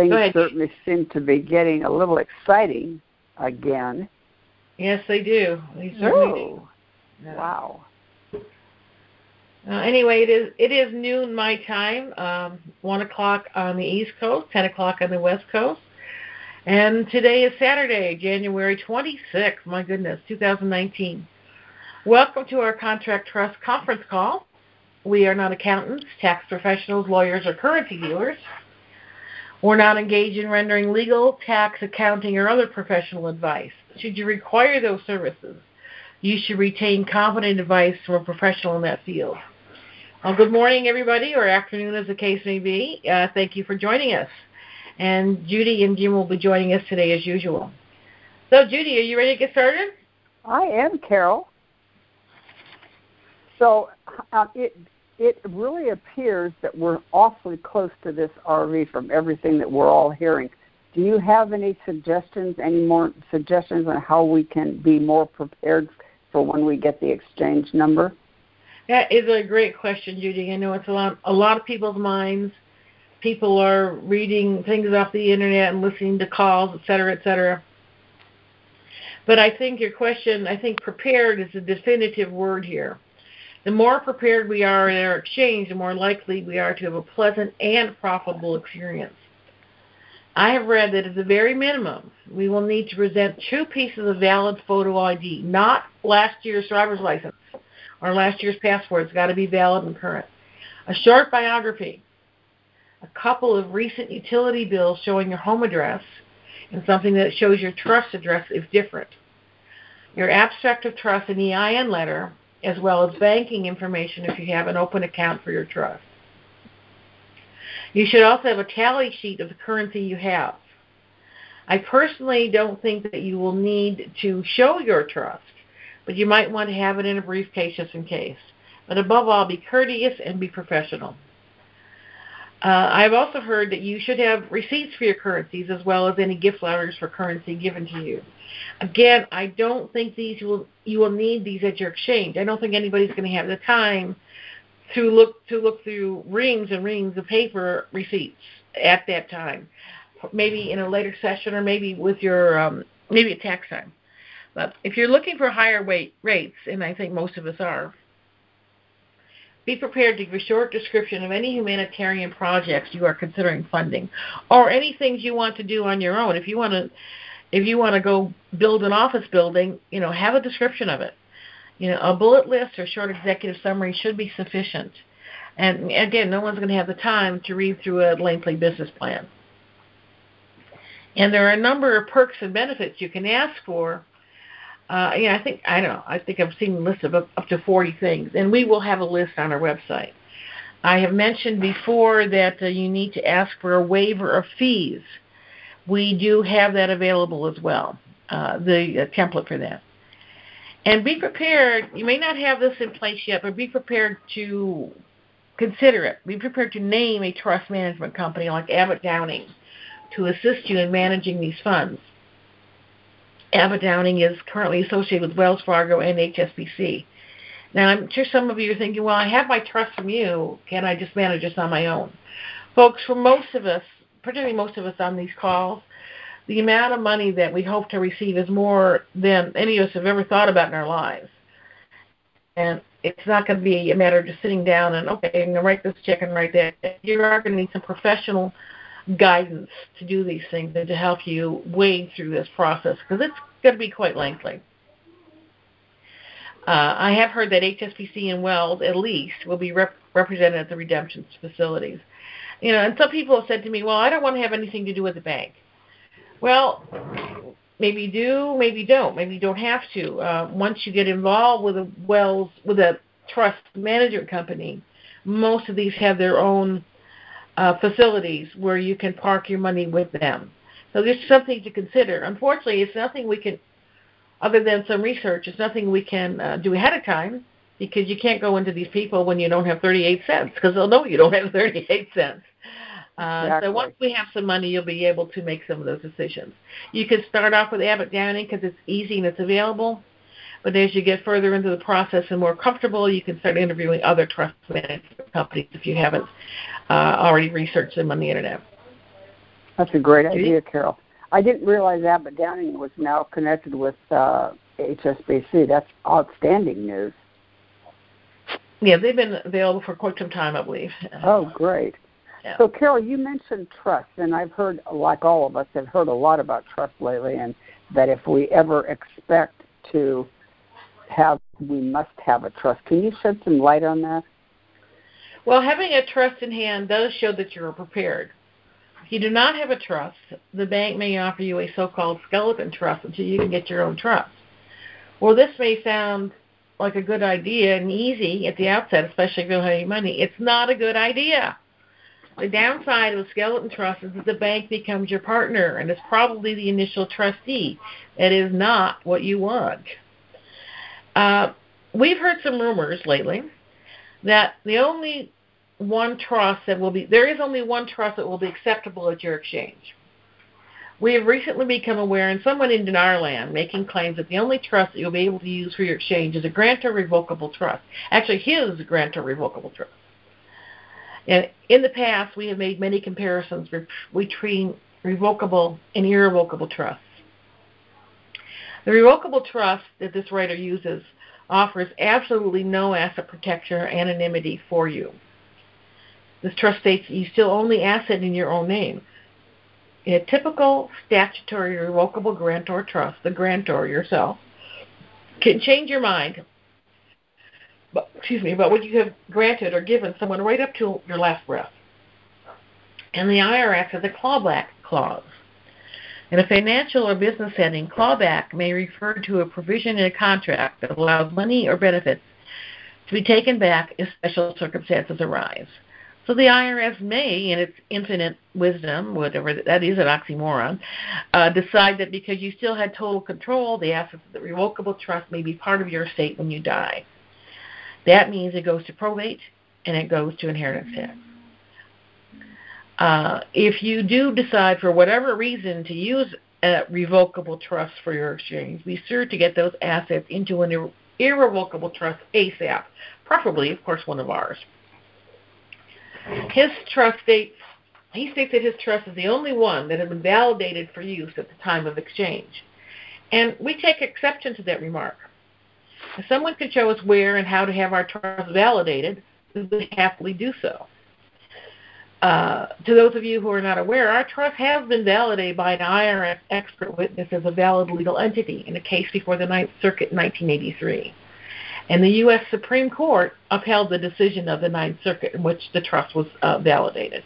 things certainly seem to be getting a little exciting again. Yes, they do. They certainly do. Yeah. Wow. Anyway, it is noon my time, 1 o'clock on the East Coast, 10 o'clock on the West Coast. And today is Saturday, January 26th, my goodness, 2019. Welcome to our Contract Trust conference call. We are not accountants, tax professionals, lawyers, or currency dealers. We're not engaged in rendering legal, tax, accounting, or other professional advice. Should you require those services, you should retain competent advice from a professional in that field. Well, good morning, everybody, or afternoon as the case may be. Thank you for joining us. And Judy and Jim will be joining us today as usual. So, Judy, are you ready to get started? I am, Carol. So it really appears that we're awfully close to this RV from everything that we're all hearing. Do you have any more suggestions on how we can be more prepared for when we get the exchange number? That is a great question, Judy. I know it's a lot of people's minds. People are reading things off the internet and listening to calls, et cetera, et cetera. But I think your question, prepared is a definitive word here. The more prepared we are in our exchange, the more likely we are to have a pleasant and profitable experience. I have read that at the very minimum, we will need to present 2 pieces of valid photo ID, not last year's driver's license or last year's passport. It's got to be valid and current. A short biography, a couple of recent utility bills showing your home address, and something that shows your trust address if different. Your abstract of trust and EIN letter, as well as banking information if you have an open account for your trust. You should also have a tally sheet of the currency you have. I personally don't think that you will need to show your trust, but you might want to have it in a briefcase just in case. But above all, be courteous and be professional. I've also heard that you should have receipts for your currencies as well as any gift letters for currency given to you. Again, I don't think you will need these at your exchange. I don't think anybody's going to have the time to look through reams and reams of paper receipts at that time. Maybe in a later session, or maybe with your maybe at tax time. But if you're looking for higher rates, and I think most of us are, be prepared to give a short description of any humanitarian projects you are considering funding, or any things you want to do on your own. If you want to go build an office building, have a description of it. A bullet list or short executive summary should be sufficient. And again, no one's going to have the time to read through a lengthy business plan. And there are a number of perks and benefits you can ask for. I think I've seen a list of up to 40 things, and we will have a list on our website. I have mentioned before that you need to ask for a waiver of fees. We do have that available as well, the template for that. And be prepared. You may not have this in place yet, but be prepared to consider it. Be prepared to name a trust management company like Abbott Downing to assist you in managing these funds. Abbott Downing is currently associated with Wells Fargo and HSBC. Now, I'm sure some of you are thinking, well, I have my trust from you. Can I just manage this on my own? Folks, for most of us, particularly most of us on these calls, the amount of money that we hope to receive is more than any of us have ever thought about in our lives. And it's not going to be a matter of just sitting down and, okay, I'm going to write this check and write that. You are going to need some professional guidance to do these things and to help you wade through this process, because it's going to be quite lengthy. I have heard that HSBC and Wells, at least, will be represented at the redemption facilities. And some people have said to me, well, I don't want to have anything to do with the bank. Well, maybe you do, maybe you don't. Maybe you don't have to. Once you get involved with a trust management company, most of these have their own facilities where you can park your money with them. So there's something to consider. Unfortunately, it's nothing we can, other than some research, it's nothing we can do ahead of time, because you can't go into these people when you don't have 38 cents, because they'll know you don't have 38 cents. Exactly. So once we have some money, you'll be able to make some of those decisions. You can start off with Abbott Downing because it's easy and it's available. But as you get further into the process and more comfortable, you can start interviewing other trust management companies if you haven't already researched them on the internet. That's a great idea, Carol. I didn't realize that, but Downing was now connected with HSBC. That's outstanding news. Yeah, they've been available for quite some time, I believe. Oh, great. Yeah. So, Carol, you mentioned trust, and I've heard, like all of us, have heard a lot about trust lately, and that if we ever expect to have, we must have a trust. Can you shed some light on that? Well, having a trust in hand does show that you're prepared. If you do not have a trust, the bank may offer you a so-called skeleton trust until you can get your own trust. Well, this may sound like a good idea and easy at the outset, especially if you don't have any money. It's not a good idea. The downside of a skeleton trust is that the bank becomes your partner and is probably the initial trustee. That is not what you want. We've heard some rumors lately that there is only one trust that will be acceptable at your exchange. We have recently become aware, and someone in our land making claims that the only trust that you'll be able to use for your exchange is a grantor revocable trust. Actually, his grantor revocable trust. And in the past, we have made many comparisons between revocable and irrevocable trusts. The revocable trust that this writer uses offers absolutely no asset protection or anonymity for you. This trust states that you still own the asset in your own name. In a typical statutory revocable grantor trust, the grantor yourself can change your mind about what you have granted or given someone right up to your last breath. And the IRS has a clawback clause. In a financial or business setting, clawback may refer to a provision in a contract that allows money or benefits to be taken back if special circumstances arise. So the IRS may, in its infinite wisdom, whatever that is, an oxymoron, decide that because you still had total control, the assets of the revocable trust may be part of your estate when you die. That means it goes to probate and it goes to inheritance tax. If you do decide for whatever reason to use a revocable trust for your exchange, be sure to get those assets into an irrevocable trust ASAP, preferably, of course, one of ours. He states that his trust is the only one that has been validated for use at the time of exchange. And we take exception to that remark. If someone can show us where and how to have our trust validated, we would happily do so. To those of you who are not aware, our trust has been validated by an IRS expert witness as a valid legal entity in a case before the Ninth Circuit in 1983. And the U.S. Supreme Court upheld the decision of the Ninth Circuit in which the trust was validated.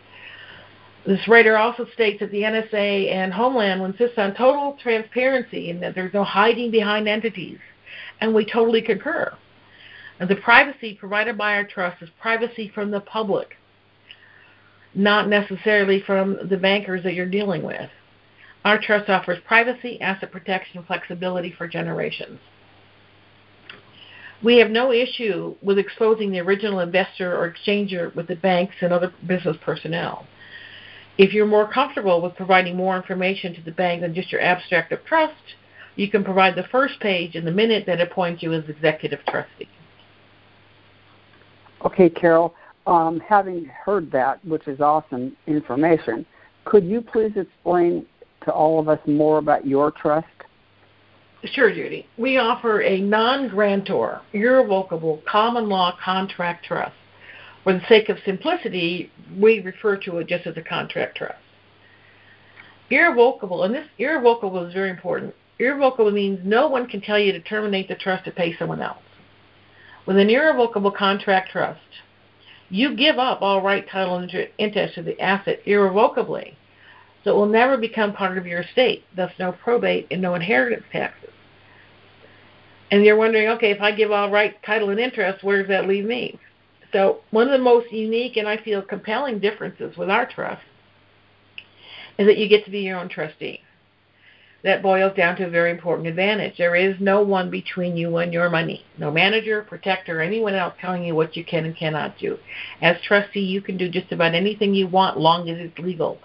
This writer also states that the NSA and Homeland will insist on total transparency and that there's no hiding behind entities. And we totally concur. And the privacy provided by our trust is privacy from the public, not necessarily from the bankers that you're dealing with. Our trust offers privacy, asset protection, and flexibility for generations. We have no issue with exposing the original investor or exchanger with the banks and other business personnel. If you're more comfortable with providing more information to the bank than just your abstract of trust, you can provide the first page in the minute that appoints you as executive trustee. Okay, Carol, having heard that, which is awesome information, could you please explain to all of us more about your trust? Sure, Judy. We offer a non-grantor, irrevocable common law contract trust. For the sake of simplicity, we refer to it just as a contract trust. Irrevocable, and this irrevocable is very important. Irrevocable means no one can tell you to terminate the trust to pay someone else. With an irrevocable contract trust, you give up all right, title, and interest to the asset irrevocably, so it will never become part of your estate, thus no probate and no inheritance taxes. And you're wondering, okay, if I give all right, title, and interest, where does that leave me? So one of the most unique and I feel compelling differences with our trust is that you get to be your own trustee. That boils down to a very important advantage. There is no one between you and your money. No manager, protector, or anyone else telling you what you can and cannot do. As trustee, you can do just about anything you want, long as it's legal.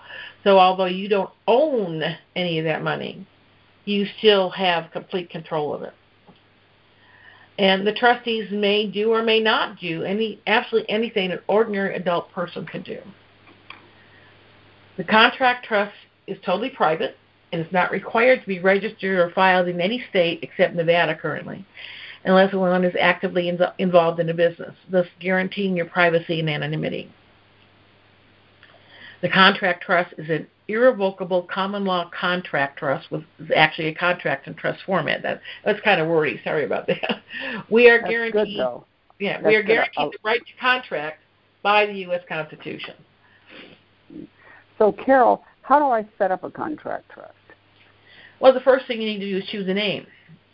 So although you don't own any of that money, you still have complete control of it. And the trustees may do or may not do absolutely anything an ordinary adult person can do. The contract trust is totally private and is not required to be registered or filed in any state except Nevada currently, unless one is actively involved in a business, thus guaranteeing your privacy and anonymity. The contract trust is an irrevocable common law contract trust with actually a contract and trust format. That's kind of wordy. Sorry about that. We are guaranteed. Good, though. Yeah, we are guaranteed the right to contract by the U.S. Constitution. So, Carol, how do I set up a contract trust? Well, the first thing you need to do is choose a name,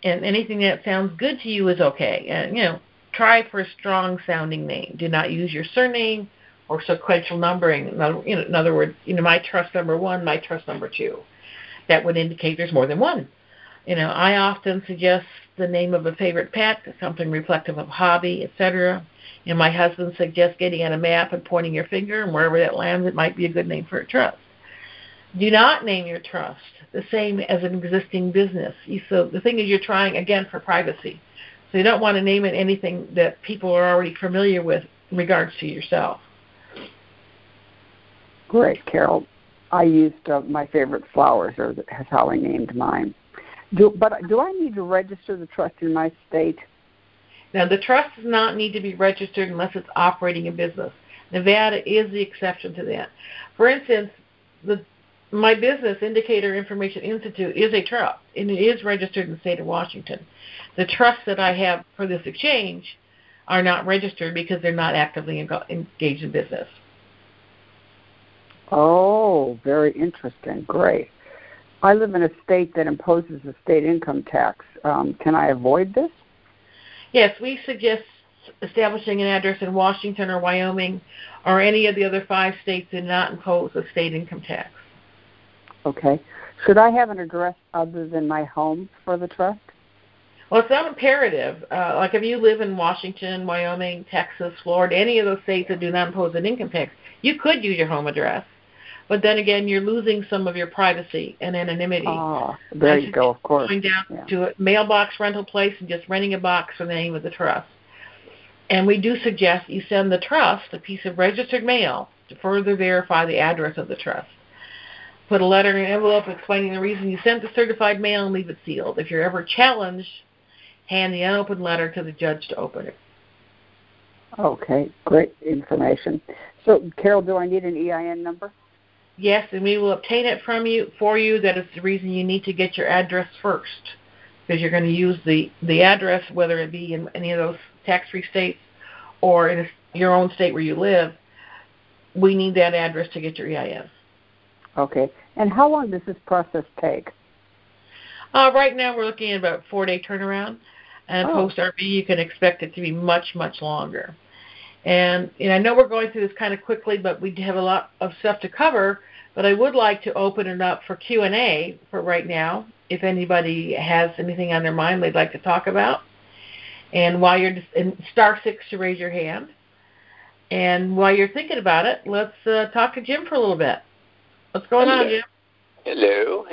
and anything that sounds good to you is okay. And try for a strong-sounding name. Do not use your surname or sequential numbering. In other words, my trust number 1, my trust number 2. That would indicate there's more than one. I often suggest the name of a favorite pet, something reflective of hobby, etc. My husband suggests getting on a map and pointing your finger, and wherever that lands, it might be a good name for a trust. Do not name your trust the same as an existing business. So the thing is, you're trying, again, for privacy. So you don't want to name it anything that people are already familiar with in regards to yourself. Great, Carol. I used my favorite flowers, or that's how I named mine. Do I need to register the trust in my state? Now, the trust does not need to be registered unless it's operating a business. Nevada is the exception to that. For instance, my business, Indicator Information Institute, is a trust, and it is registered in the state of Washington. The trusts that I have for this exchange are not registered because they're not actively engaged in business. Oh, very interesting. Great. I live in a state that imposes a state income tax. Can I avoid this? Yes, we suggest establishing an address in Washington or Wyoming or any of the other 5 states that do not impose a state income tax. Okay. Should I have an address other than my home for the trust? Well, it's not imperative. Like if you live in Washington, Wyoming, Texas, Florida, any of those states that do not impose an income tax, you could use your home address. But then again, you're losing some of your privacy and anonymity. Oh, there you go, of course. Going down to a mailbox rental place and just renting a box for the name of the trust. And we do suggest you send the trust a piece of registered mail to further verify the address of the trust. Put a letter in an envelope explaining the reason you sent the certified mail and leave it sealed. If you're ever challenged, hand the unopened letter to the judge to open it. Okay, great information. So, Carol, do I need an EIN number? Yes, and we will obtain it for you. That is the reason you need to get your address first, because you're going to use the address, whether it be in any of those tax-free states or in your own state where you live. We need that address to get your EIN. Okay. And how long does this process take? Right now we're looking at about a 4-day turnaround. And post-RV, you can expect it to be much, much longer. And I know we're going through this kind of quickly, but we have a lot of stuff to cover. But I would like to open it up for Q&A for right now, if anybody has anything on their mind they'd like to talk about. And while you're in *6 to raise your hand. And while you're thinking about it, let's talk to Jim for a little bit. What's going on, Jim? Hello.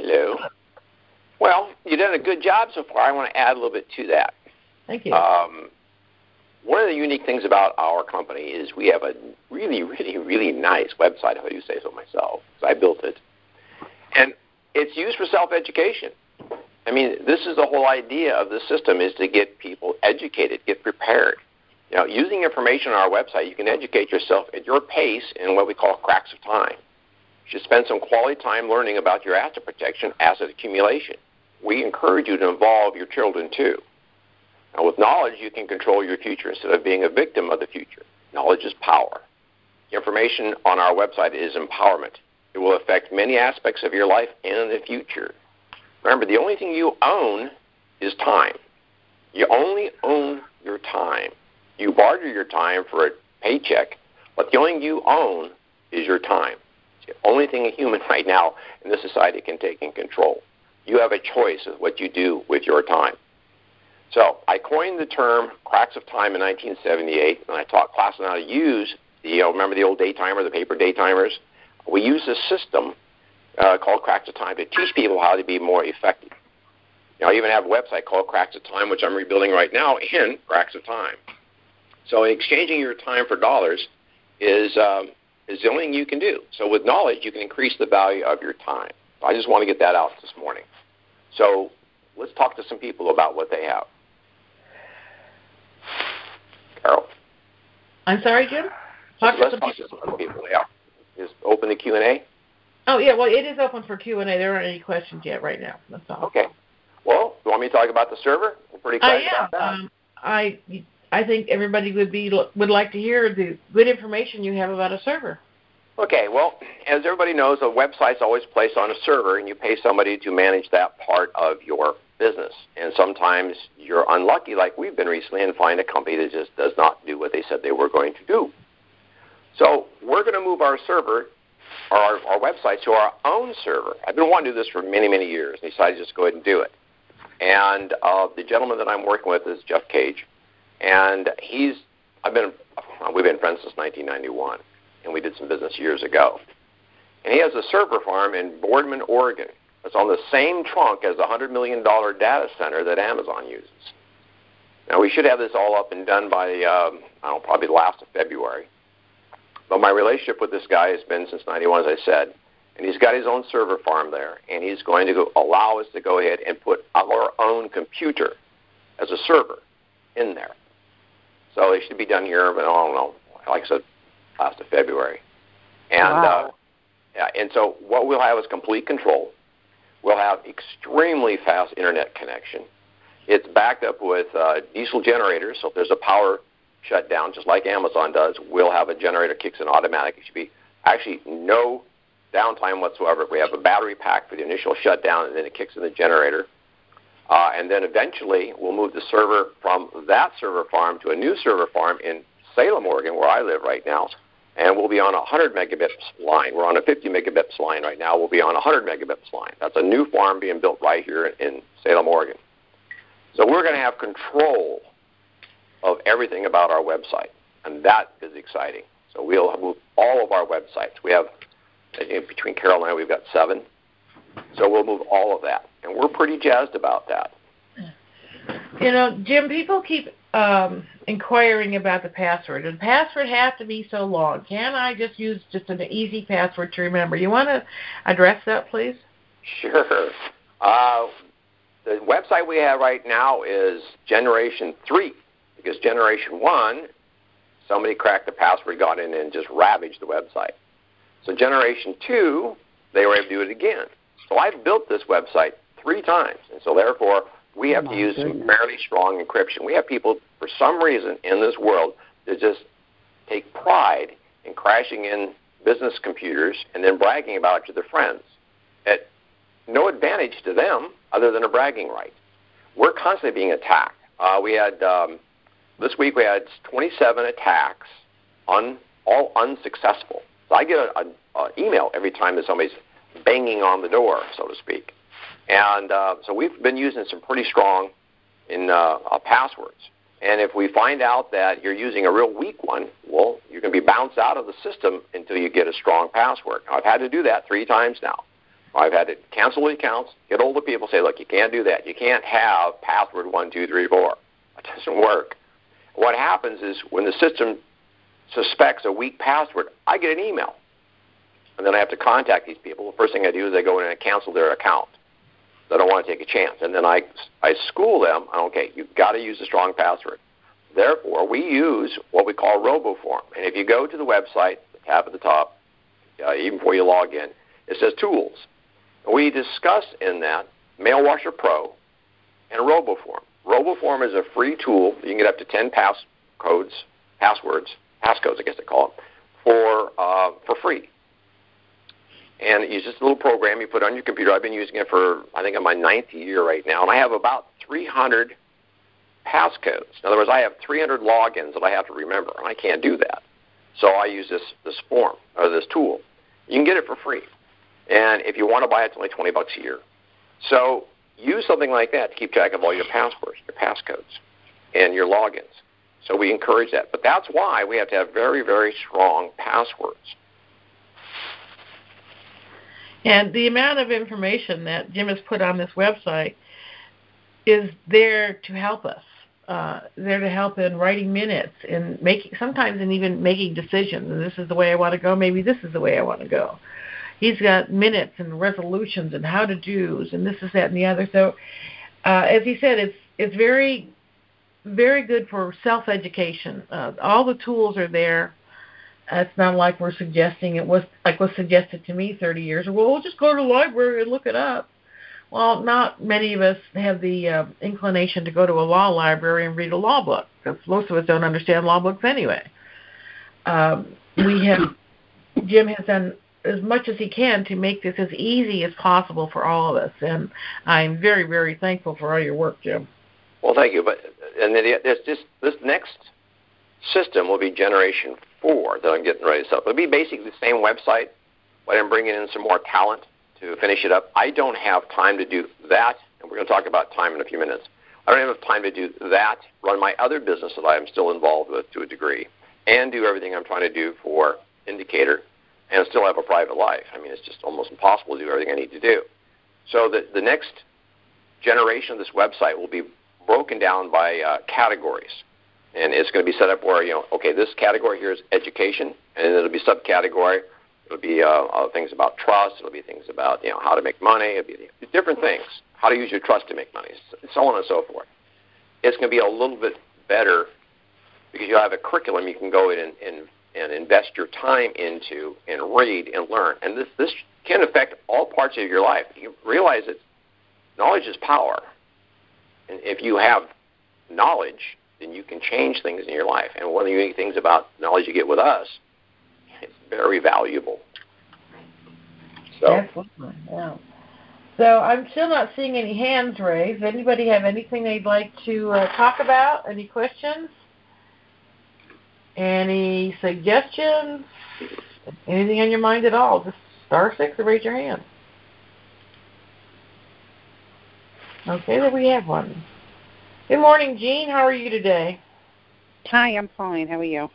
Well, you've done a good job so far. I want to add a little bit to that. Thank you. One of the unique things about our company is we have a really, really, really nice website, if I do say so myself, because I built it. And it's used for self-education. I mean, this is the whole idea of the system, is to get people educated, get prepared. Using information on our website, you can educate yourself at your pace in what we call cracks of time. You should spend some quality time learning about your asset protection, asset accumulation. We encourage you to involve your children, too. Now, with knowledge, you can control your future instead of being a victim of the future. Knowledge is power. The information on our website is empowerment. It will affect many aspects of your life and the future. Remember, the only thing you own is time. You only own your time. You barter your time for a paycheck, but the only thing you own is your time. It's the only thing a human right now in this society can take in control. You have a choice of what you do with your time. So I coined the term cracks of time in 1978, and I taught classes on how to use remember the old daytimer, the paper daytimers? We use a system called cracks of time to teach people how to be more effective. I even have a website called Cracks of Time, which I'm rebuilding right now in Cracks of Time. So exchanging your time for dollars is the only thing you can do. So with knowledge, you can increase the value of your time. So I just want to get that out this morning. So let's talk to some people about what they have. Carol? I'm sorry, Jim? Let's talk to some people, yeah. Just open the Q&A. Oh, yeah, well, it is open for Q&A. There aren't any questions yet right now. That's all. Okay. Well, you want me to talk about the server? I'm pretty excited about that. I think everybody would like to hear the good information you have about a server. Okay, well, as everybody knows, a website's always placed on a server, and you pay somebody to manage that part of your business. And sometimes you're unlucky, like we've been recently, and find a company that just does not do what they said they were going to do. So we're going to move our server, or our website, to our own server. I've been wanting to do this for many, many years, and decided to just go ahead and do it. And the gentleman that I'm working with is Jeff Cage, and we've been friends since 1991. And we did some business years ago. And he has a server farm in Boardman, Oregon. It's on the same trunk as the $100 million data center that Amazon uses. Now, we should have this all up and done by, probably the last of February. But my relationship with this guy has been since 91, as I said. And he's got his own server farm there. And he's going to allow us to go ahead and put our own computer as a server in there. So it should be done here, but I don't know, like I said, last of February. And wow. And so what we'll have is complete control. We'll have extremely fast internet connection. It's backed up with diesel generators, so if there's a power shutdown, just like Amazon does, we'll have a generator kicks in automatic. It should be actually no downtime whatsoever. We have a battery pack for the initial shutdown, and then it kicks in the generator. And then eventually we'll move the server from that server farm to a new server farm in Salem, Oregon, where I live right now, and we'll be on a 100 megabits line. We're on a 50 megabits line right now. We'll be on a 100 megabits line. That's a new farm being built right here in Salem, Oregon. So we're going to have control of everything about our website, and that is exciting. So we'll move all of our websites. We have, between Carol and I, we've got 7. So we'll move all of that, and we're pretty jazzed about that. You know, Jim, people keep inquiring about the password. Does the password have to be so long? Can I just use an easy password to remember? You want to address that, please? Sure. The website we have right now is Generation 3, because Generation 1, somebody cracked the password, got in, and just ravaged the website. So Generation 2, they were able to do it again. So I've built this website 3 times, and so therefore we have to use some fairly strong encryption. We have people, for some reason, in this world that just take pride in crashing in business computers and then bragging about it to their friends. At no advantage to them other than a bragging right. We're constantly being attacked. This week we had 27 attacks, all unsuccessful. So I get an email every time that somebody's banging on the door, so to speak. And so we've been using some pretty strong passwords. And if we find out that you're using a real weak one, well, you're going to be bounced out of the system until you get a strong password. Now, I've had to do that 3 times now. I've had to cancel the accounts, get hold of people, say, look, you can't do that. You can't have password 1, 2, 3, 4. It doesn't work. What happens is when the system suspects a weak password, I get an email. And then I have to contact these people. The first thing I do is I go in and I cancel their account. I don't want to take a chance. And then I school them, okay, you've got to use a strong password. Therefore, we use what we call RoboForm. And if you go to the website, the tab at the top, even before you log in, it says Tools. And we discuss in that Mailwasher Pro and RoboForm. RoboForm is a free tool. You can get up to 10 passcodes, I guess they call it, for free. And it's just a little program you put on your computer. I've been using it for, I think, I'm my 9th year right now. And I have about 300 passcodes. In other words, I have 300 logins that I have to remember, and I can't do that. So I use this form, or this tool. You can get it for free. And if you want to buy it, it's only $20 a year. So use something like that to keep track of all your passwords, your passcodes, and your logins. So we encourage that. But that's why we have to have very, very strong passwords. And the amount of information that Jim has put on this website is there to help us, there to help in writing minutes and even making decisions. And this is the way I want to go. Maybe this is the way I want to go. He's got minutes and resolutions and how to do's and this is that and the other. So as he said, it's very, very good for self-education. All the tools are there. It's not like we're suggesting it was like was suggested to me 30 years ago. Well, we'll just go to the library and look it up. Well, not many of us have the inclination to go to a law library and read a law book, because most of us don't understand law books anyway. Jim has done as much as he can to make this as easy as possible for all of us, and I'm very, very thankful for all your work, Jim. Well, thank you. This next system will be Generation 4 that I'm getting ready to set up. It'll be basically the same website, but I'm bringing in some more talent to finish it up. I don't have time to do that, and we're going to talk about time in a few minutes. I don't have time to do that, run my other business that I'm still involved with to a degree, and do everything I'm trying to do for Indicator, and still have a private life. I mean, it's just almost impossible to do everything I need to do. So the next generation of this website will be broken down by categories, and it's going to be set up where, okay, this category here is education, and then it'll be subcategory. It'll be things about trust. It'll be things about how to make money. It'll be different things, how to use your trust to make money, so on and so forth. It's going to be a little bit better because you'll have a curriculum you can go in and invest your time into and read and learn. And this can affect all parts of your life. You realize that knowledge is power. And if you have knowledge, then you can change things in your life. And one of the unique things about knowledge you get with us, it's very valuable. So, absolutely. Yeah. So I'm still not seeing any hands raised. Anybody have anything they'd like to talk about? Any questions? Any suggestions? Anything on your mind at all? Just *6 or raise your hand. Okay, there we have one. Good morning, Jean. How are you today? Hi, I'm fine. How are you?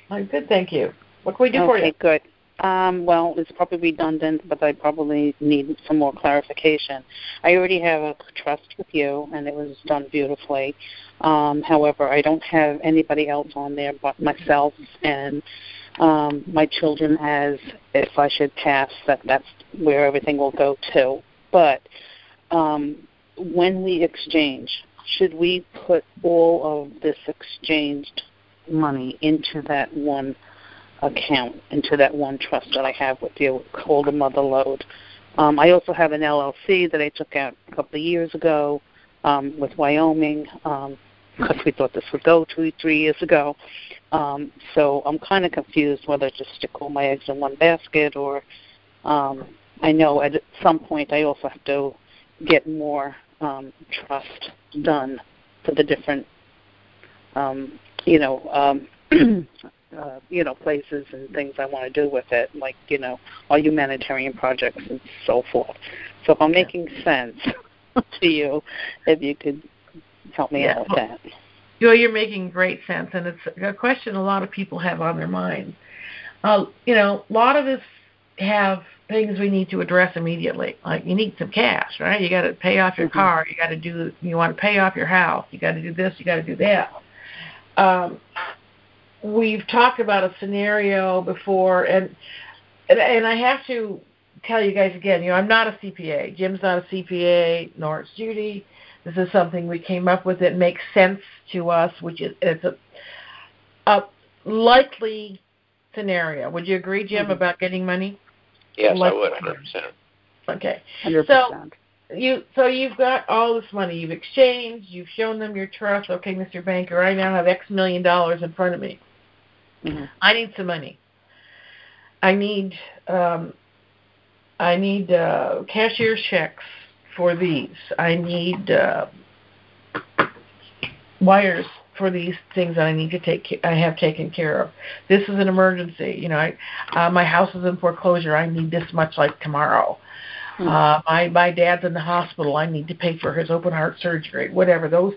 I'm good, thank you. What can we do for you? Okay, good. Well, it's probably redundant, but I probably need some more clarification. I already have a trust with you, and it was done beautifully. However, I don't have anybody else on there but myself and my children, as if I should pass, that's where everything will go to. But when we exchange, should we put all of this exchanged money into that one account, into that one trust that I have with you called a Mother Lode? I also have an LLC that I took out a couple of years ago with Wyoming because we thought this would go 3 years ago. So I'm kind of confused whether to stick all my eggs in one basket or I know at some point I also have to get more trust done for the different, places and things I want to do with it, like, all humanitarian projects and so forth. So if I'm making sense to you, if you could help me out with that. You're making great sense, and it's a question a lot of people have on their mind. A lot of us have things we need to address immediately. Like you need some cash, right? You got to pay off your car. You want to pay off your house. You got to do this. You got to do that. We've talked about a scenario before, and I have to tell you guys again, I'm not a CPA. Jim's not a CPA, nor is Judy. This is something we came up with that makes sense to us, which is it's a likely scenario. Would you agree, Jim, about getting money? Yes, I would, 100%. Okay. 100%. So you've got all this money. You've exchanged. You've shown them your trust. Okay, Mr. Banker, I now have X million dollars in front of me. Mm-hmm. I need some money. I need cashier's checks for these. I need wires for these things that I have taken care of. This is an emergency. My house is in foreclosure. I need this much like tomorrow. My dad's in the hospital. I need to pay for his open heart surgery. Whatever, those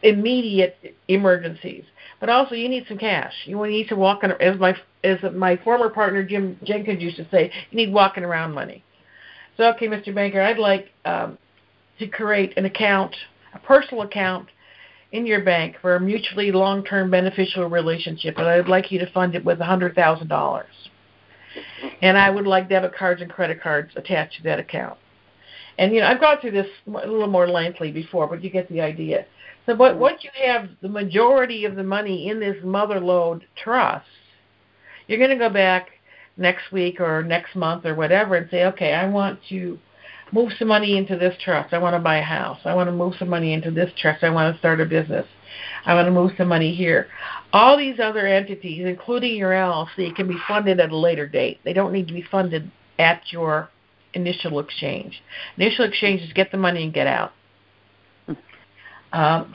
immediate emergencies. But also, you need some cash. You need to walk in, as my former partner Jim Jenkins used to say, you need walking around money. So, okay, Mr. Banker, I'd like to create an account, a personal account in your bank for a mutually long-term beneficial relationship, and I'd like you to fund it with $100,000. And I would like debit cards and credit cards attached to that account. And, I've gone through this a little more lengthily before, but you get the idea. So once you have the majority of the money in this motherlode trust, you're going to go back next week or next month or whatever and say, okay, I want to move some money into this trust. I want to buy a house. I want to move some money into this trust. I want to start a business. I want to move some money here. All these other entities, including your LLC, can be funded at a later date. They don't need to be funded at your initial exchange. Initial exchange is get the money and get out.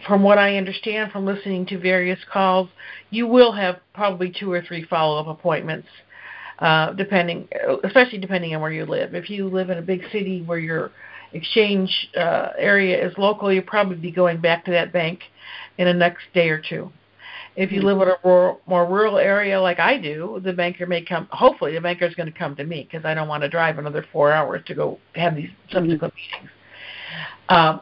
From what I understand from listening to various calls, you will have probably 2 or 3 follow-up appointments, especially depending on where you live. If you live in a big city where your exchange area is local, you'll probably be going back to that bank in the next day or 2. If you live in a more rural area like I do, the banker may come. Hopefully, the banker is going to come to me because I don't want to drive another 4 hours to go have these subsequent meetings.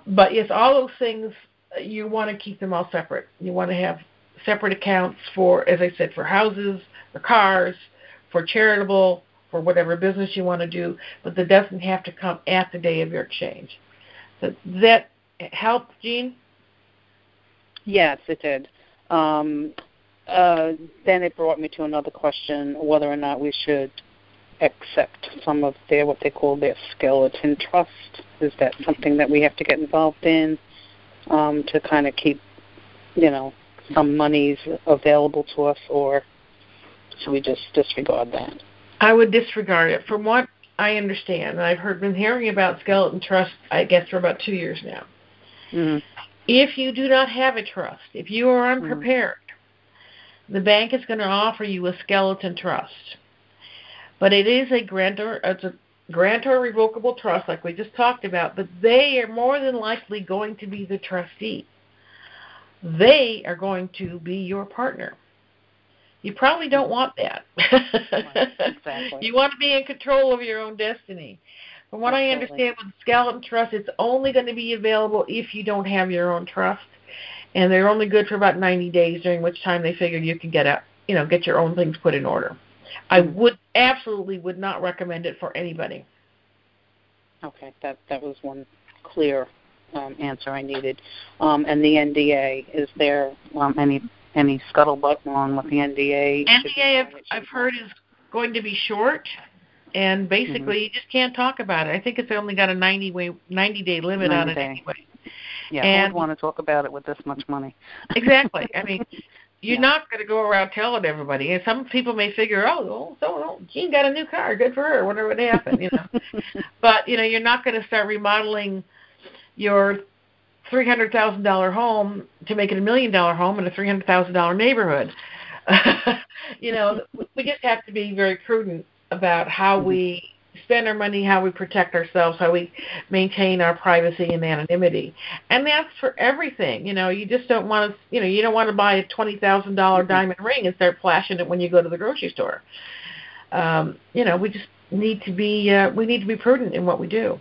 But yes, all those things, you want to keep them all separate. You want to have separate accounts for, as I said, for houses, for cars, for charitable, for whatever business you want to do, but that doesn't have to come at the day of your exchange. So does that help, Jean? Yes, it did. Then it brought me to another question, whether or not we should accept some of what they call their skeleton trust. Is that something that we have to get involved in to kind of keep, some monies available to us, or should we just disregard that? I would disregard it. From what I understand, and I've been hearing about skeleton trust, I guess, for about 2 years now. Mm-hmm. If you do not have a trust, if you are unprepared, the bank is going to offer you a skeleton trust. But it is a grantor revocable trust, like we just talked about, but they are more than likely going to be the trustee. They are going to be your partner. You probably don't want that. Right, exactly. You want to be in control of your own destiny. From what I understand with skeleton trust, it's only going to be available if you don't have your own trust, and they're only good for about 90 days, during which time they figure you can get your own things put in order. I absolutely would not recommend it for anybody. Okay, that was one clear answer I needed. And the NDA, is there any scuttlebutt on what the NDA? NDA, I've heard, is going to be short. And basically, you just can't talk about it. I think it's only got a 90-day limit on it anyway. Yeah, who would want to talk about it with this much money? Exactly. I mean, you're not going to go around telling everybody. And some people may figure, Jean got a new car. Good for her. Whatever would happen, But, you're not going to start remodeling your $300,000 home to make it $1 million home in a $300,000 neighborhood. We just have to be very prudent about how we spend our money, how we protect ourselves, how we maintain our privacy and anonymity. And that's for everything. You just don't want to, you don't want to buy a $20,000 diamond ring and start flashing it when you go to the grocery store. We just need to be prudent in what we do.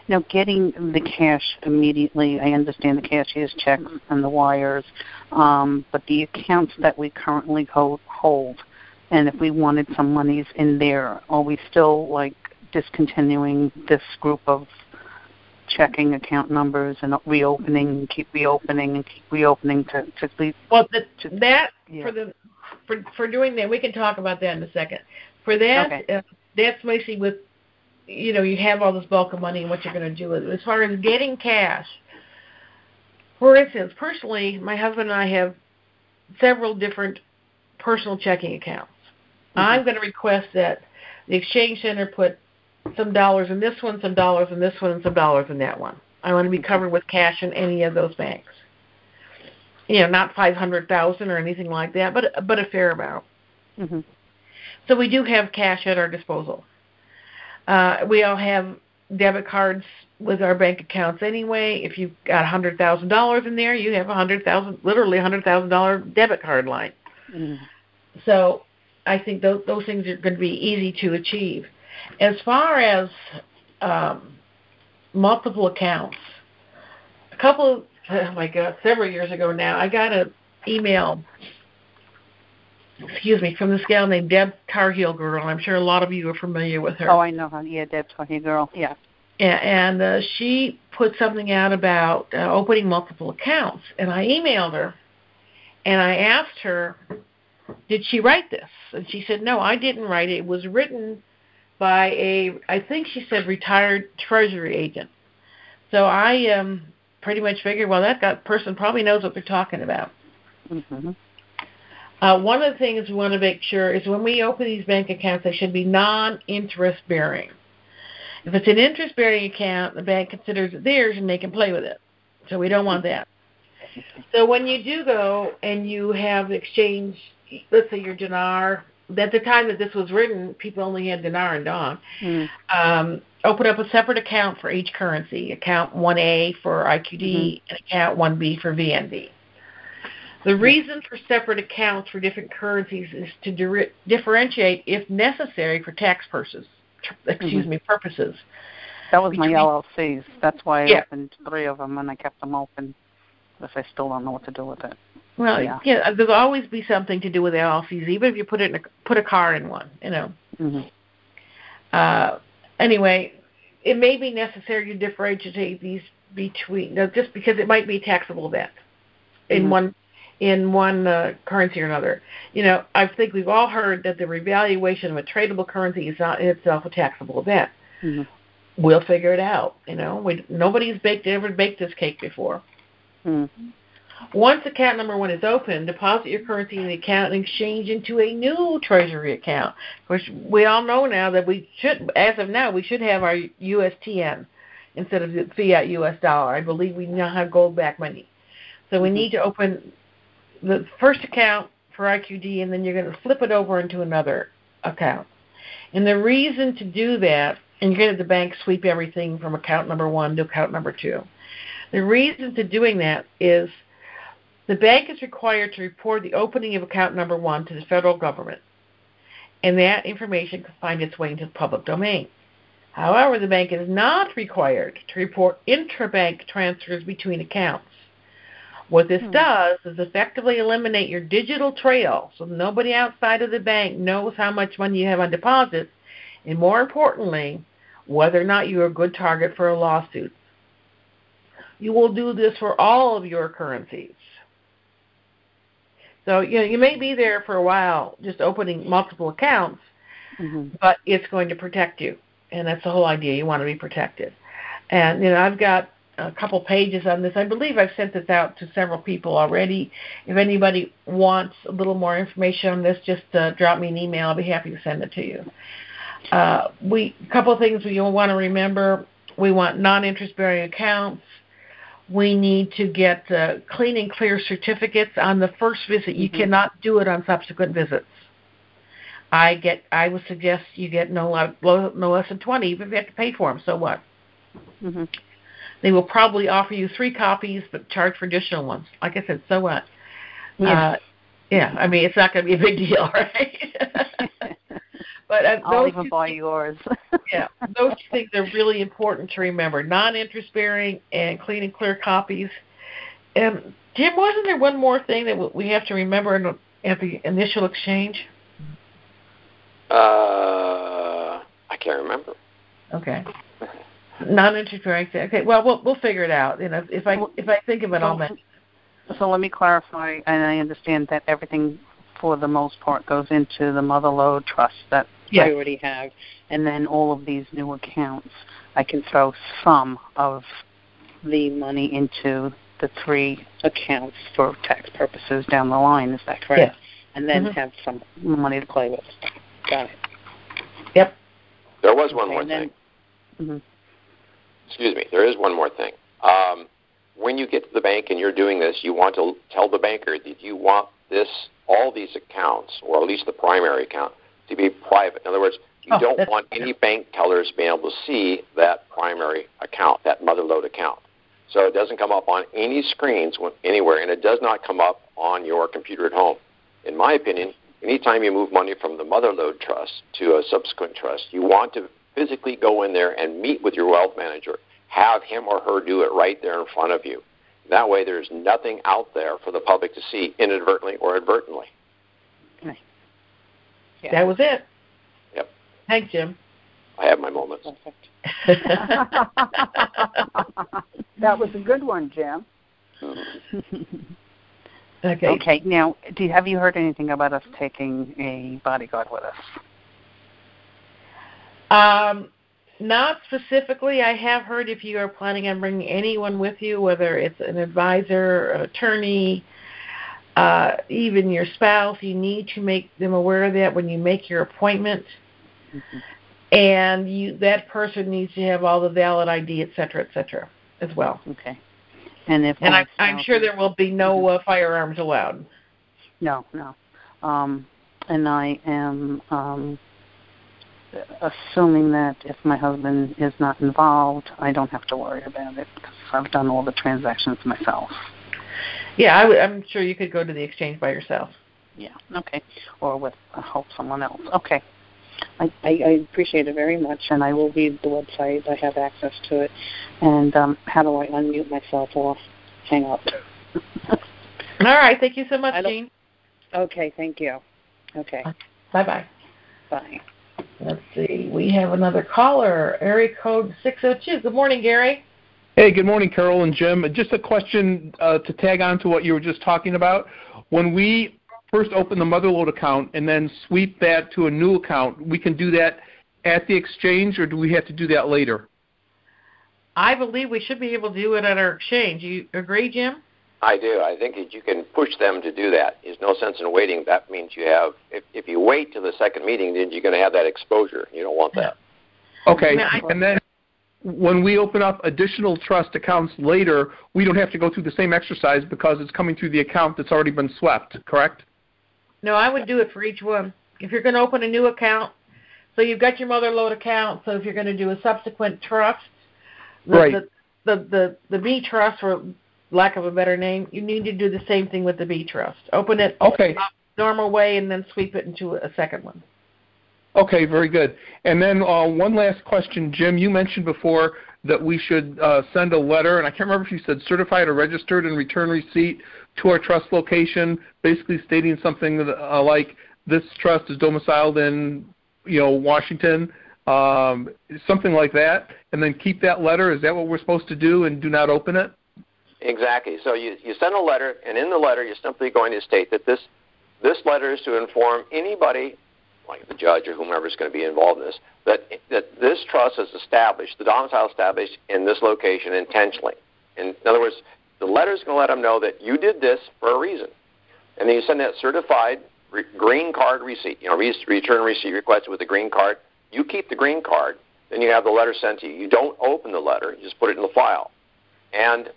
Now, getting the cash immediately, I understand the cashier's checks and the wires, but the accounts that we currently hold, and if we wanted some monies in there, are we still discontinuing this group of checking account numbers and reopening and keep reopening to leave? Well, for doing that, we can talk about that in a second. For that, that's basically with, you have all this bulk of money and what you're going to do with it. As far as getting cash, for instance, personally, my husband and I have several different personal checking accounts. I'm going to request that the Exchange Center put some dollars in this one, some dollars in this one, and some dollars in that one. I want to be covered with cash in any of those banks. Not $500,000 or anything like that, but a fair amount. Mm-hmm. So we do have cash at our disposal. We all have debit cards with our bank accounts anyway. If you've got $100,000 in there, you have literally $100,000 debit card line. Mm-hmm. So I think those things are going to be easy to achieve. As far as multiple accounts, several years ago now, I got an email from this gal named Deb Cargill Girl. I'm sure a lot of you are familiar with her. Oh, I know her. Yeah, Deb Cargill Girl. Yeah. And she put something out about opening multiple accounts. And I emailed her, and I asked her, did she write this? And she said, no, I didn't write it. It was written by I think she said, retired Treasury agent. So I pretty much figured, well, that person probably knows what they're talking about. Mm-hmm. One of the things we want to make sure is when we open these bank accounts, they should be non-interest bearing. If it's an interest-bearing account, the bank considers it theirs and they can play with it. So we don't want that. So when you do go and you have exchange, let's say your dinar, at the time that this was written, people only had dinar and dong. Open up a separate account for each currency, account 1A for IQD and account 1B for VND. The reason for separate accounts for different currencies is to differentiate, if necessary, for tax purposes. Purposes. That was my LLCs. That's why I opened 3 of them, and I kept them open because I still don't know what to do with it. Well, yeah, there'll always be something to do with LLCs, even if you put a car in one, you know. Anyway, it may be necessary to differentiate these between, just because it might be a taxable event in one currency or another. You know, I think we've all heard that the revaluation of a tradable currency is not in itself a taxable event. We'll figure it out. You know, nobody's ever baked this cake before. Once account number 1 is open, deposit your currency in the account and exchange into a new Treasury account. Of course, we all know now that we should have our USTN instead of the fiat US dollar. I believe we now have gold-backed money. So we need to open the first account for IQD, and then you're going to flip it over into another account. And the reason to do that, and you're going to have the bank sweep everything from account number 1 to account number 2. The reason to doing that is the bank is required to report the opening of account number 1 to the federal government, and that information can find its way into the public domain. However, the bank is not required to report intrabank transfers between accounts. What this does is effectively eliminate your digital trail, so nobody outside of the bank knows how much money you have on deposit, and more importantly, whether or not you're a good target for a lawsuit. You will do this for all of your currencies. So, you know, you may be there for a while just opening multiple accounts, but it's going to protect you, and that's the whole idea. You want to be protected. And, you know, I've got a couple pages on this. I believe I've sent this out to several people already. If anybody wants a little more information on this, just drop me an email. I'll be happy to send it to you. A couple of things we want to remember. We want non-interest-bearing accounts. We need to get clean and clear certificates on the first visit. You cannot do it on subsequent visits. I would suggest you get no less than 20, even if you have to pay for them. So what? They will probably offer you 3 copies, but charge for additional ones. Like I said, so what? I mean, it's not going to be a big deal, right? But I'll even buy yours. Those 2 things are really important to remember. Non-interest-bearing and clean and clear copies. Jim, wasn't there one more thing that we have to remember at the initial exchange? I can't remember. Okay. Non-interest-bearing. Okay. Well, we'll figure it out. You know, if I think of it, I'll mention it. So let me clarify, and I understand that everything, for the most part, goes into the Motherlode Trust that I already have, and then all of these new accounts, I can throw some of the money into the 3 accounts for tax purposes down the line. Is that correct? Yes. And then have some money to play with. Got it. Yep. There was one more thing. Excuse me. There is one more thing. When you get to the bank and you're doing this, you want to tell the banker that you want all these accounts, or at least the primary account, to be private. In other words, you don't want any bank tellers being able to see that primary account, that Motherlode account. So it doesn't come up on any screens anywhere, and it does not come up on your computer at home. In my opinion, anytime you move money from the Motherlode Trust to a subsequent trust, you want to physically go in there and meet with your wealth manager. Have him or her do it right there in front of you. That way there's nothing out there for the public to see inadvertently or advertently. Yeah. That was it. Yep. Thanks, Jim. I have my moments. That was a good one, Jim. Okay. Okay. Now, have you heard anything about us taking a bodyguard with us? Not specifically. I have heard if you are planning on bringing anyone with you, whether it's an advisor, an attorney, even your spouse, you need to make them aware of that when you make your appointment. Mm-hmm. And that person needs to have all the valid ID, et cetera, as well. Okay. And I'm sure there will be no firearms allowed. No. And I am assuming that if my husband is not involved, I don't have to worry about it because I've done all the transactions myself. Yeah, I'm sure you could go to the exchange by yourself. Yeah, okay. Or with, I hope, someone else. Okay. I appreciate it very much, and I will read the website. I have access to it. And how do I unmute myself or hang up? All right. Thank you so much, Jean. Okay, thank you. Okay. Bye-bye. Bye. Let's see. We have another caller, area code 602. Good morning, Gary. Hey, good morning, Carol and Jim. Just a question to tag on to what you were just talking about. When we first open the Motherlode account and then sweep that to a new account, we can do that at the exchange, or do we have to do that later? I believe we should be able to do it at our exchange. You agree, Jim? I do. I think that you can push them to do that. There's no sense in waiting. That means you have, if you wait till the second meeting, then you're going to have that exposure. You don't want that. Okay. And then when we open up additional trust accounts later, we don't have to go through the same exercise because it's coming through the account that's already been swept, correct? No, I would do it for each one. If you're going to open a new account, so you've got your Motherlode account, so if you're going to do a subsequent trust, the B trust, for lack of a better name, you need to do the same thing with the B trust. Open it normal way and then sweep it into a second one. Okay, very good. And then one last question, Jim. You mentioned before that we should send a letter, and I can't remember if you said certified or registered and return receipt to our trust location, basically stating something that, like this trust is domiciled in, Washington, something like that, and then keep that letter. Is that what we're supposed to do and do not open it? Exactly. So you send a letter, and in the letter you're simply going to state that this letter is to inform anybody, like the judge or whomever is going to be involved in this, that this trust is established, the domicile established in this location intentionally. In other words, the letter is going to let them know that you did this for a reason. And then you send that certified green card receipt, return receipt requested with the green card. You keep the green card, then you have the letter sent to you. You don't open the letter, you just put it in the file. And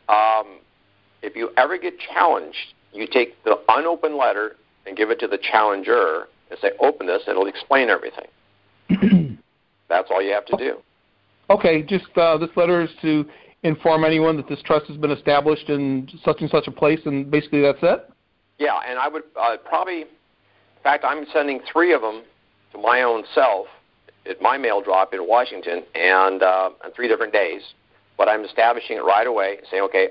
if you ever get challenged, you take the unopened letter and give it to the challenger and say, open this, it'll explain everything. That's all you have to do. Okay, just this letter is to inform anyone that this trust has been established in such and such a place, and basically that's it? Yeah, and I would probably, in fact, I'm sending 3 of them to my own self at my mail drop in Washington, and on 3 different days. But I'm establishing it right away, saying, okay,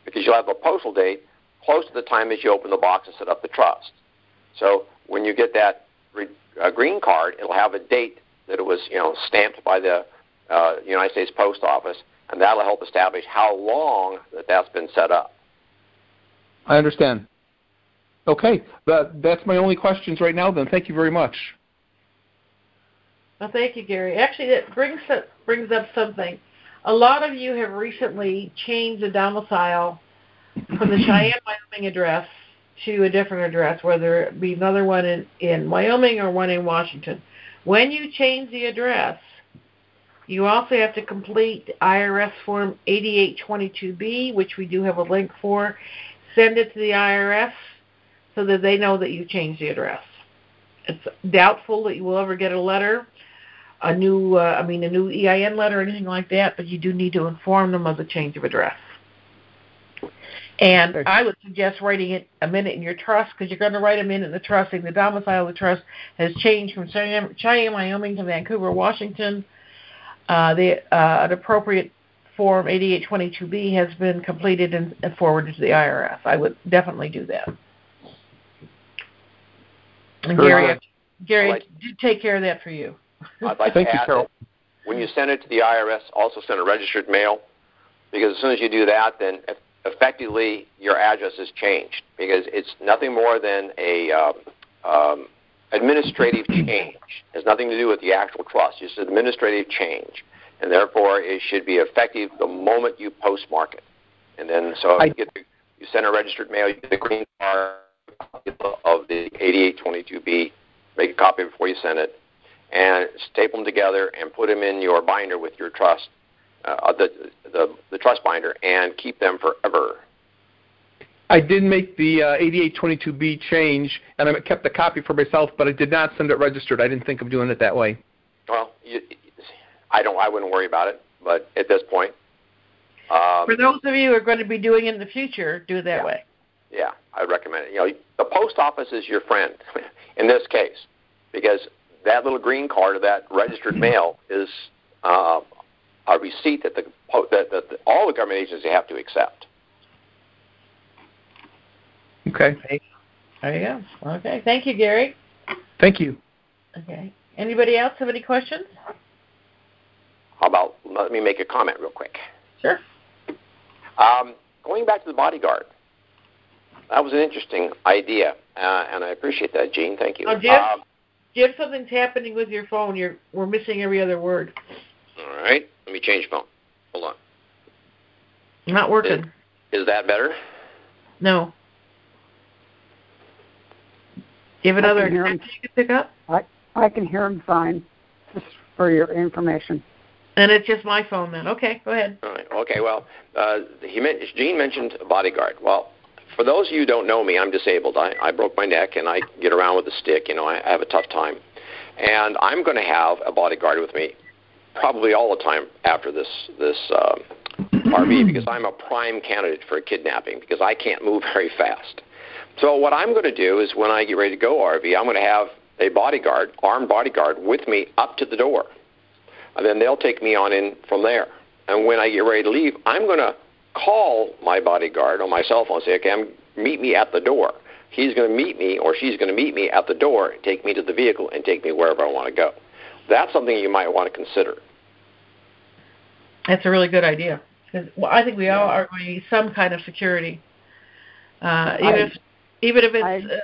because you'll have a postal date close to the time as you open the box and set up the trust. So when you get that green card, it'll have a date that it was, stamped by the United States Post Office, and that'll help establish how long that's been set up. I understand. Okay, that's my only questions right now then. Thank you very much. Well, thank you, Gary. Actually, that brings up something. A lot of you have recently changed the domicile from the Cheyenne, Wyoming address to a different address, whether it be another one in Wyoming or one in Washington. When you change the address, you also have to complete IRS Form 8822B, which we do have a link for. Send it to the IRS so that they know that you changed the address. It's doubtful that you will ever get a letter, a new EIN letter or anything like that, but you do need to inform them of the change of address. And I would suggest writing it a minute in your trust, because you're going to write a minute in the trust saying the domicile of the trust has changed from Cheyenne, Wyoming to Vancouver, Washington. An appropriate Form 8822B has been completed and forwarded to the IRS. I would definitely do that. And Gary, Gary, do take care of that for you. I'd like Thank to you, add Carol. that when you send it to the IRS, also send a registered mail, because as soon as you do that, then effectively your address is changed, because it's nothing more than a administrative change. It has nothing to do with the actual trust. It's an administrative change, and therefore it should be effective the moment you postmark it. And then so you send a registered mail, you get the green card of the 8822B, make a copy before you send it, and staple them together and put them in your binder with your trust, the trust binder, and keep them forever. I did make the 8822B change, and I kept the copy for myself, but I did not send it registered. I didn't think of doing it that way. Well, I wouldn't worry about it, but at this point. For those of you who are going to be doing it in the future, do it that way. Yeah, I recommend it. The post office is your friend in this case, because that little green card or that registered mail is a receipt that all the government agencies have to accept. Okay. There you go. Okay. Thank you, Gary. Thank you. Okay. Anybody else have any questions? How about let me make a comment real quick. Sure. Going back to the bodyguard, that was an interesting idea, and I appreciate that, Gene. Thank you. Oh, Jim, something's happening with your phone. We're missing every other word. All right. Let me change phone. Hold on. Not working. Is that better? No. Give it another attempt you can pick up. I can hear him fine, just for your information. And it's just my phone then. Okay, go ahead. All right. Okay, well, Gene mentioned a bodyguard. Well, for those of you who don't know me, I'm disabled. I broke my neck, and I get around with a stick. I have a tough time. And I'm going to have a bodyguard with me probably all the time after this RV, because I'm a prime candidate for a kidnapping, because I can't move very fast. So what I'm going to do is when I get ready to go RV, I'm going to have a bodyguard, armed bodyguard, with me up to the door. And then they'll take me on in from there. And when I get ready to leave, I'm going to call my bodyguard on my cell phone and say, okay, meet me at the door. He's going to meet me, or she's going to meet me at the door, take me to the vehicle, and take me wherever I want to go. That's something you might want to consider. That's a really good idea. I think we all are going to need some kind of security. Even if it's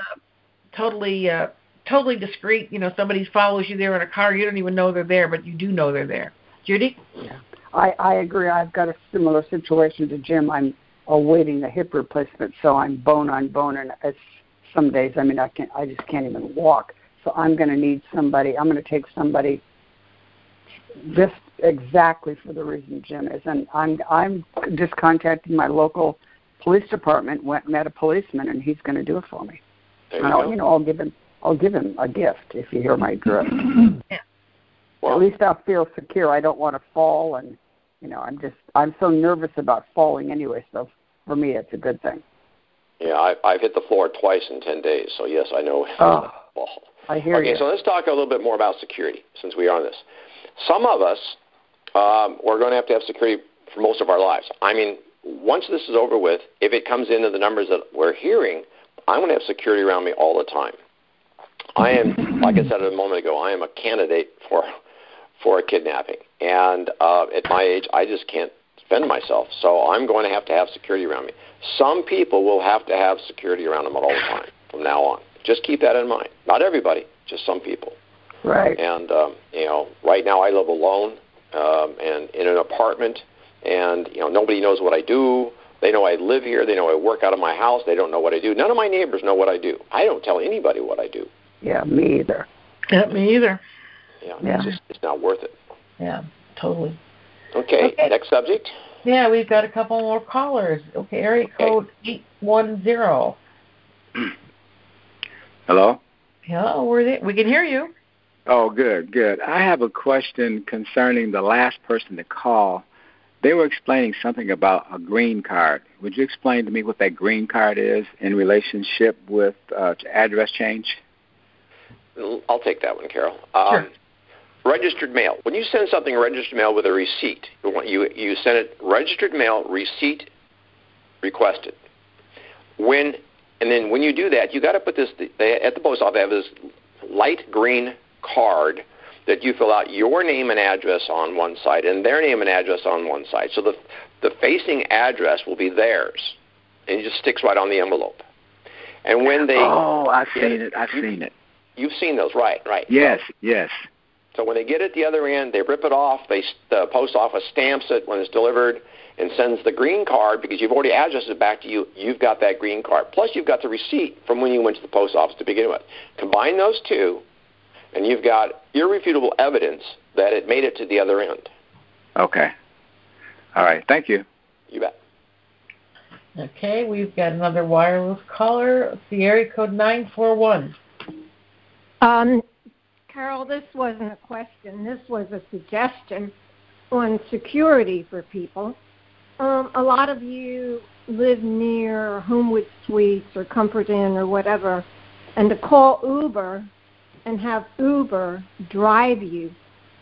totally discreet, somebody follows you there in a car, you don't even know they're there, but you do know they're there. Judy? Yeah, I agree. I've got a similar situation to Jim. I'm awaiting a hip replacement, so I'm bone on bone, and it's some days, I just can't even walk. So I'm going to need somebody. I'm going to take somebody just exactly for the reason Jim is, and I'm just contacting my local police department. Met a policeman, and he's going to do it for me. I'll give him a gift if you hear my drift. Yeah. Well, at least I'll feel secure. I don't want to fall, and I'm so nervous about falling anyway. So for me, it's a good thing. Yeah, I've hit the floor twice in 10 days, so yes, I know. Oh, I hear you. Okay, so let's talk a little bit more about security, since we are on this. Some of us, we're going to have security for most of our lives. I mean, once this is over with, if it comes into the numbers that we're hearing, I'm going to have security around me all the time. I am, like I said a moment ago, I am a candidate for a kidnapping. And at my age, I just can't defend myself. So I'm going to have security around me. Some people will have to have security around them at all the time from now on. Just keep that in mind. Not everybody, just some people. Right. And, right now I live alone and in an apartment, and, nobody knows what I do. They know I live here. They know I work out of my house. They don't know what I do. None of my neighbors know what I do. I don't tell anybody what I do. Yeah, me either. Yeah, me either. Yeah. It's not worth it. Yeah, totally. Okay, next subject. Yeah, we've got a couple more callers. Okay, area code 810. Hello? Hello, we can hear you. Oh, good. I have a question concerning the last person to call. They were explaining something about a green card. Would you explain to me what that green card is in relationship with address change? I'll take that one, Carol. Sure. Registered mail. When you send something registered mail with a receipt, you send it registered mail, receipt requested. And then when you do that, you got to put this at the post office. They have this light green card that you fill out your name and address on one side and their name and address on one side. So the facing address will be theirs, and it just sticks right on the envelope. And when they I've seen it. You've seen those, right? Yes, yes. So when they get it the other end, they rip it off. The post office stamps it when it's delivered and sends the green card because you've already addressed it back to you. You've got that green card. Plus, you've got the receipt from when you went to the post office to begin with. Combine those two, and you've got irrefutable evidence that it made it to the other end. Okay. All right. Thank you. You bet. Okay, we've got another wireless caller. It's the area code 941. Carol, this wasn't a question. This was a suggestion on security for people. A lot of you live near Homewood Suites or Comfort Inn or whatever, and to call Uber and have Uber drive you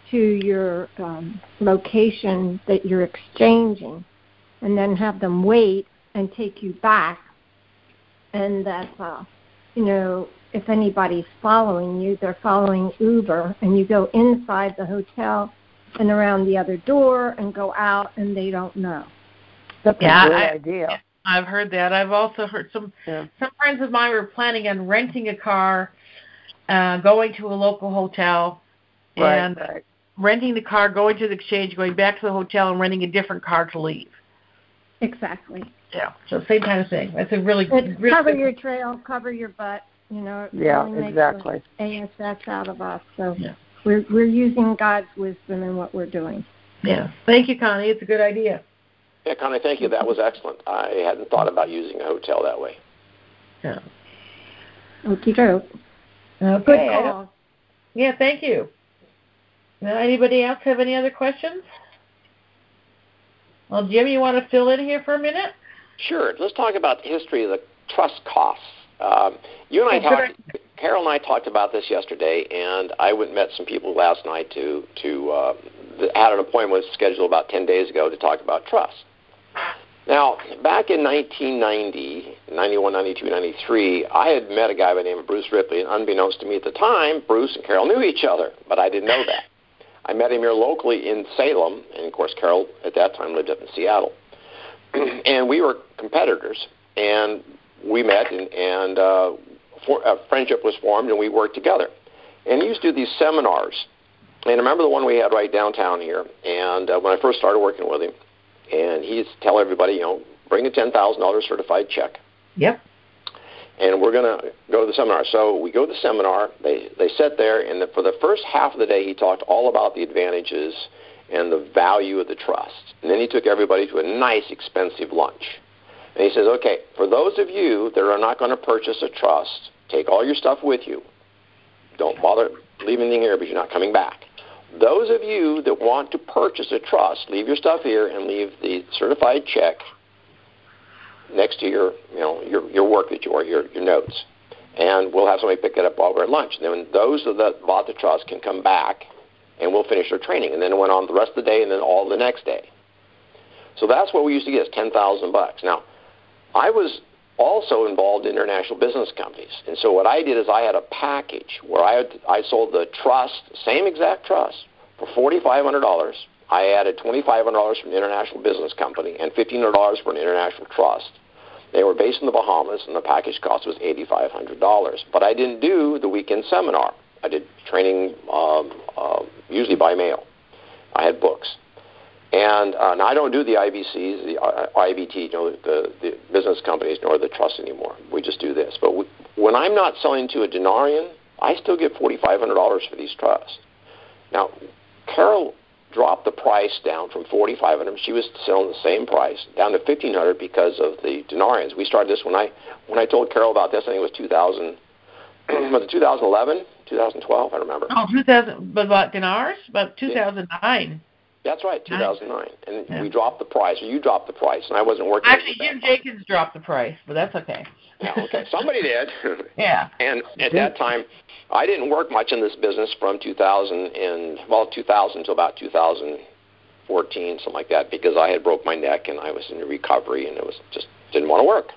to your location that you're exchanging and then have them wait and take you back, and that, if anybody's following you, they're following Uber, and you go inside the hotel and around the other door and go out, and they don't know. That's a great idea. I've heard that. I've also heard some friends of mine were planning on renting a car, going to a local hotel, and renting the car, going to the exchange, going back to the hotel, and renting a different car to leave. Exactly. Yeah, so same kind of thing. That's a really cover your trail, cover your butt. It really exactly. Makes ASX out of us. So we're using God's wisdom in what we're doing. Yeah. Thank you, Connie. It's a good idea. Yeah, Connie, thank you. That was excellent. I hadn't thought about using a hotel that way. Yeah. Okie doke. Okay. Good call. Yeah, thank you. Now, anybody else have any other questions? Well, Jim, you want to fill in here for a minute? Sure. Let's talk about the history of the trust costs. You and Carol and I talked about this yesterday, and I went and met some people last night had an appointment scheduled about 10 days ago to talk about trust. Now, back in 1990, 91, 92, 93, I had met a guy by the name of Bruce Ripley, and unbeknownst to me at the time, Bruce and Carol knew each other, but I didn't know that. I met him here locally in Salem, and, of course, Carol at that time lived up in Seattle. And we were competitors, and we met, and a friendship was formed, and we worked together. And he used to do these seminars. And I remember the one we had right downtown here, and when I first started working with him, and he used to tell everybody, bring a $10,000 certified check. Yep. And we're going to go to the seminar. So we go to the seminar. They sat there, and for the first half of the day, he talked all about the advantages and the value of the trust. And then he took everybody to a nice, expensive lunch. And he says, okay, for those of you that are not going to purchase a trust, take all your stuff with you. Don't bother leaving anything here because you're not coming back. Those of you that want to purchase a trust, leave your stuff here and leave the certified check next to your work that your notes. And we'll have somebody pick it up while we're at lunch. And then those that bought the trust can come back, and we'll finish our training. And then it went on the rest of the day and then all the next day. So that's what we used to get, is $10,000. Now, I was also involved in international business companies. And so what I did is I had a package where I sold the trust, same exact trust, for $4,500. I added $2,500 from an international business company and $1,500 for an international trust. They were based in the Bahamas, and the package cost was $8,500. But I didn't do the weekend seminar. I did training usually by mail. I had books. And now I don't do the IBCs, the IBT, the business companies, nor the trust anymore. We just do this. But when I'm not selling to a denarian, I still get $4,500 for these trusts. Now, Carol dropped the price down from $4,500. She was selling the same price down to $1,500 because of the denarians. We started this when I told Carol about this. I think it was 2000. Was it 2011, 2012? I don't remember. Oh, 2000. But about dinars? About 2009. That's right, 2009. And we dropped the price, or you dropped the price, and I wasn't working. Actually, Jim Jenkins dropped the price, but that's okay. Yeah, okay. Somebody did. Yeah. And at that time, I didn't work much in this business from 2000 until about 2014, something like that, because I had broke my neck and I was in recovery and it was just didn't want to work.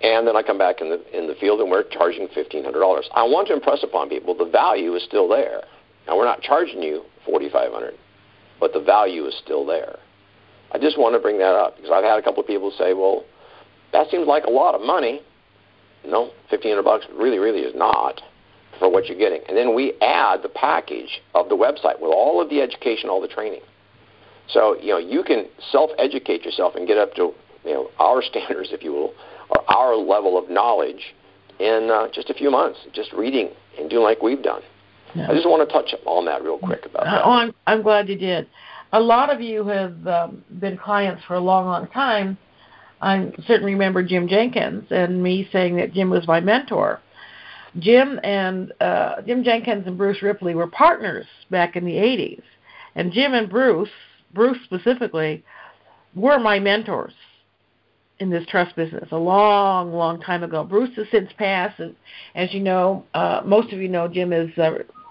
and then I come back in the field and we're charging $1,500. I want to impress upon people the value is still there. Now, we're not charging you $4,500, but the value is still there. I just want to bring that up because I've had a couple of people say, well, that seems like a lot of money. No, $1,500 really, really is not for what you're getting. And then we add the package of the website with all of the education, all the training. So, you can self-educate yourself and get up to, our standards, if you will, or our level of knowledge in just a few months, just reading and doing like we've done. Yeah. I just want to touch on that real quick about that. I'm glad you did. A lot of you have been clients for a long, long time. I certainly remember Jim Jenkins and me saying that Jim was my mentor. Jim Jenkins and Bruce Ripley were partners back in the 80s. And Jim and Bruce specifically, were my mentors in this trust business a long, long time ago. Bruce has since passed, and as you know, most of you know, Jim is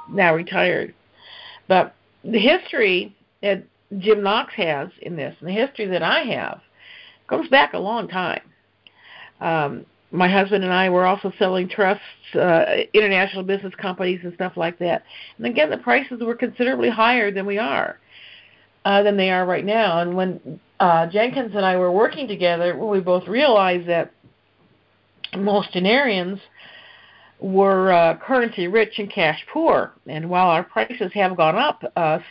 now retired. But the history that Jim Knox has in this, and the history that I have, goes back a long time. My husband and I were also selling trusts, international business companies and stuff like that. And again, the prices were considerably higher than they are right now. And when Jenkins and I were working together, we both realized that most Genarians were currency rich and cash poor. And while our prices have gone up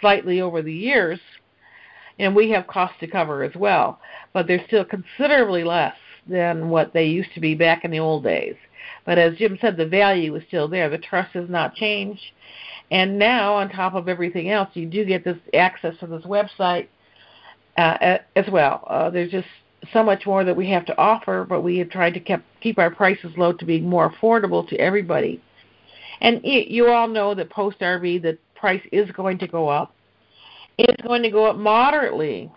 slightly over the years, and we have costs to cover as well, but they're still considerably less than what they used to be back in the old days. But as Jim said, the value is still there. The trust has not changed. And now, on top of everything else, you do get this access to this website as well. There's just so much more that we have to offer, but we have tried to keep our prices low to be more affordable to everybody. And you all know that post-RV, the price is going to go up. It's going to go up moderately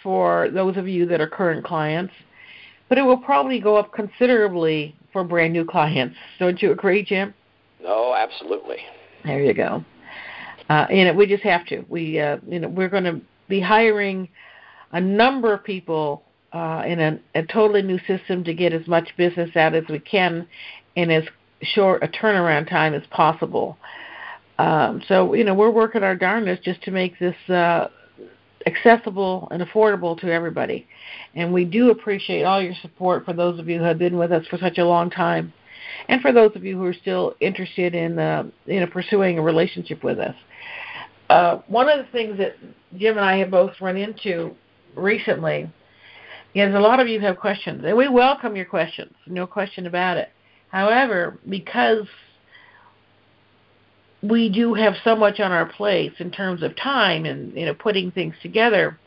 for those of you that are current clients, but it will probably go up considerably for brand new clients. Don't you agree, Jim? No, absolutely. There you go. We just have to. We're going to be hiring a number of people in a totally new system to get as much business out as we can in as short a turnaround time as possible. So we're working our darndest just to make this accessible and affordable to everybody. And we do appreciate all your support for those of you who have been with us for such a long time, and for those of you who are still interested in pursuing a relationship with us. One of the things that Jim and I have both run into recently is a lot of you have questions, and we welcome your questions, no question about it. However, because we do have so much on our plates in terms of time and putting things together,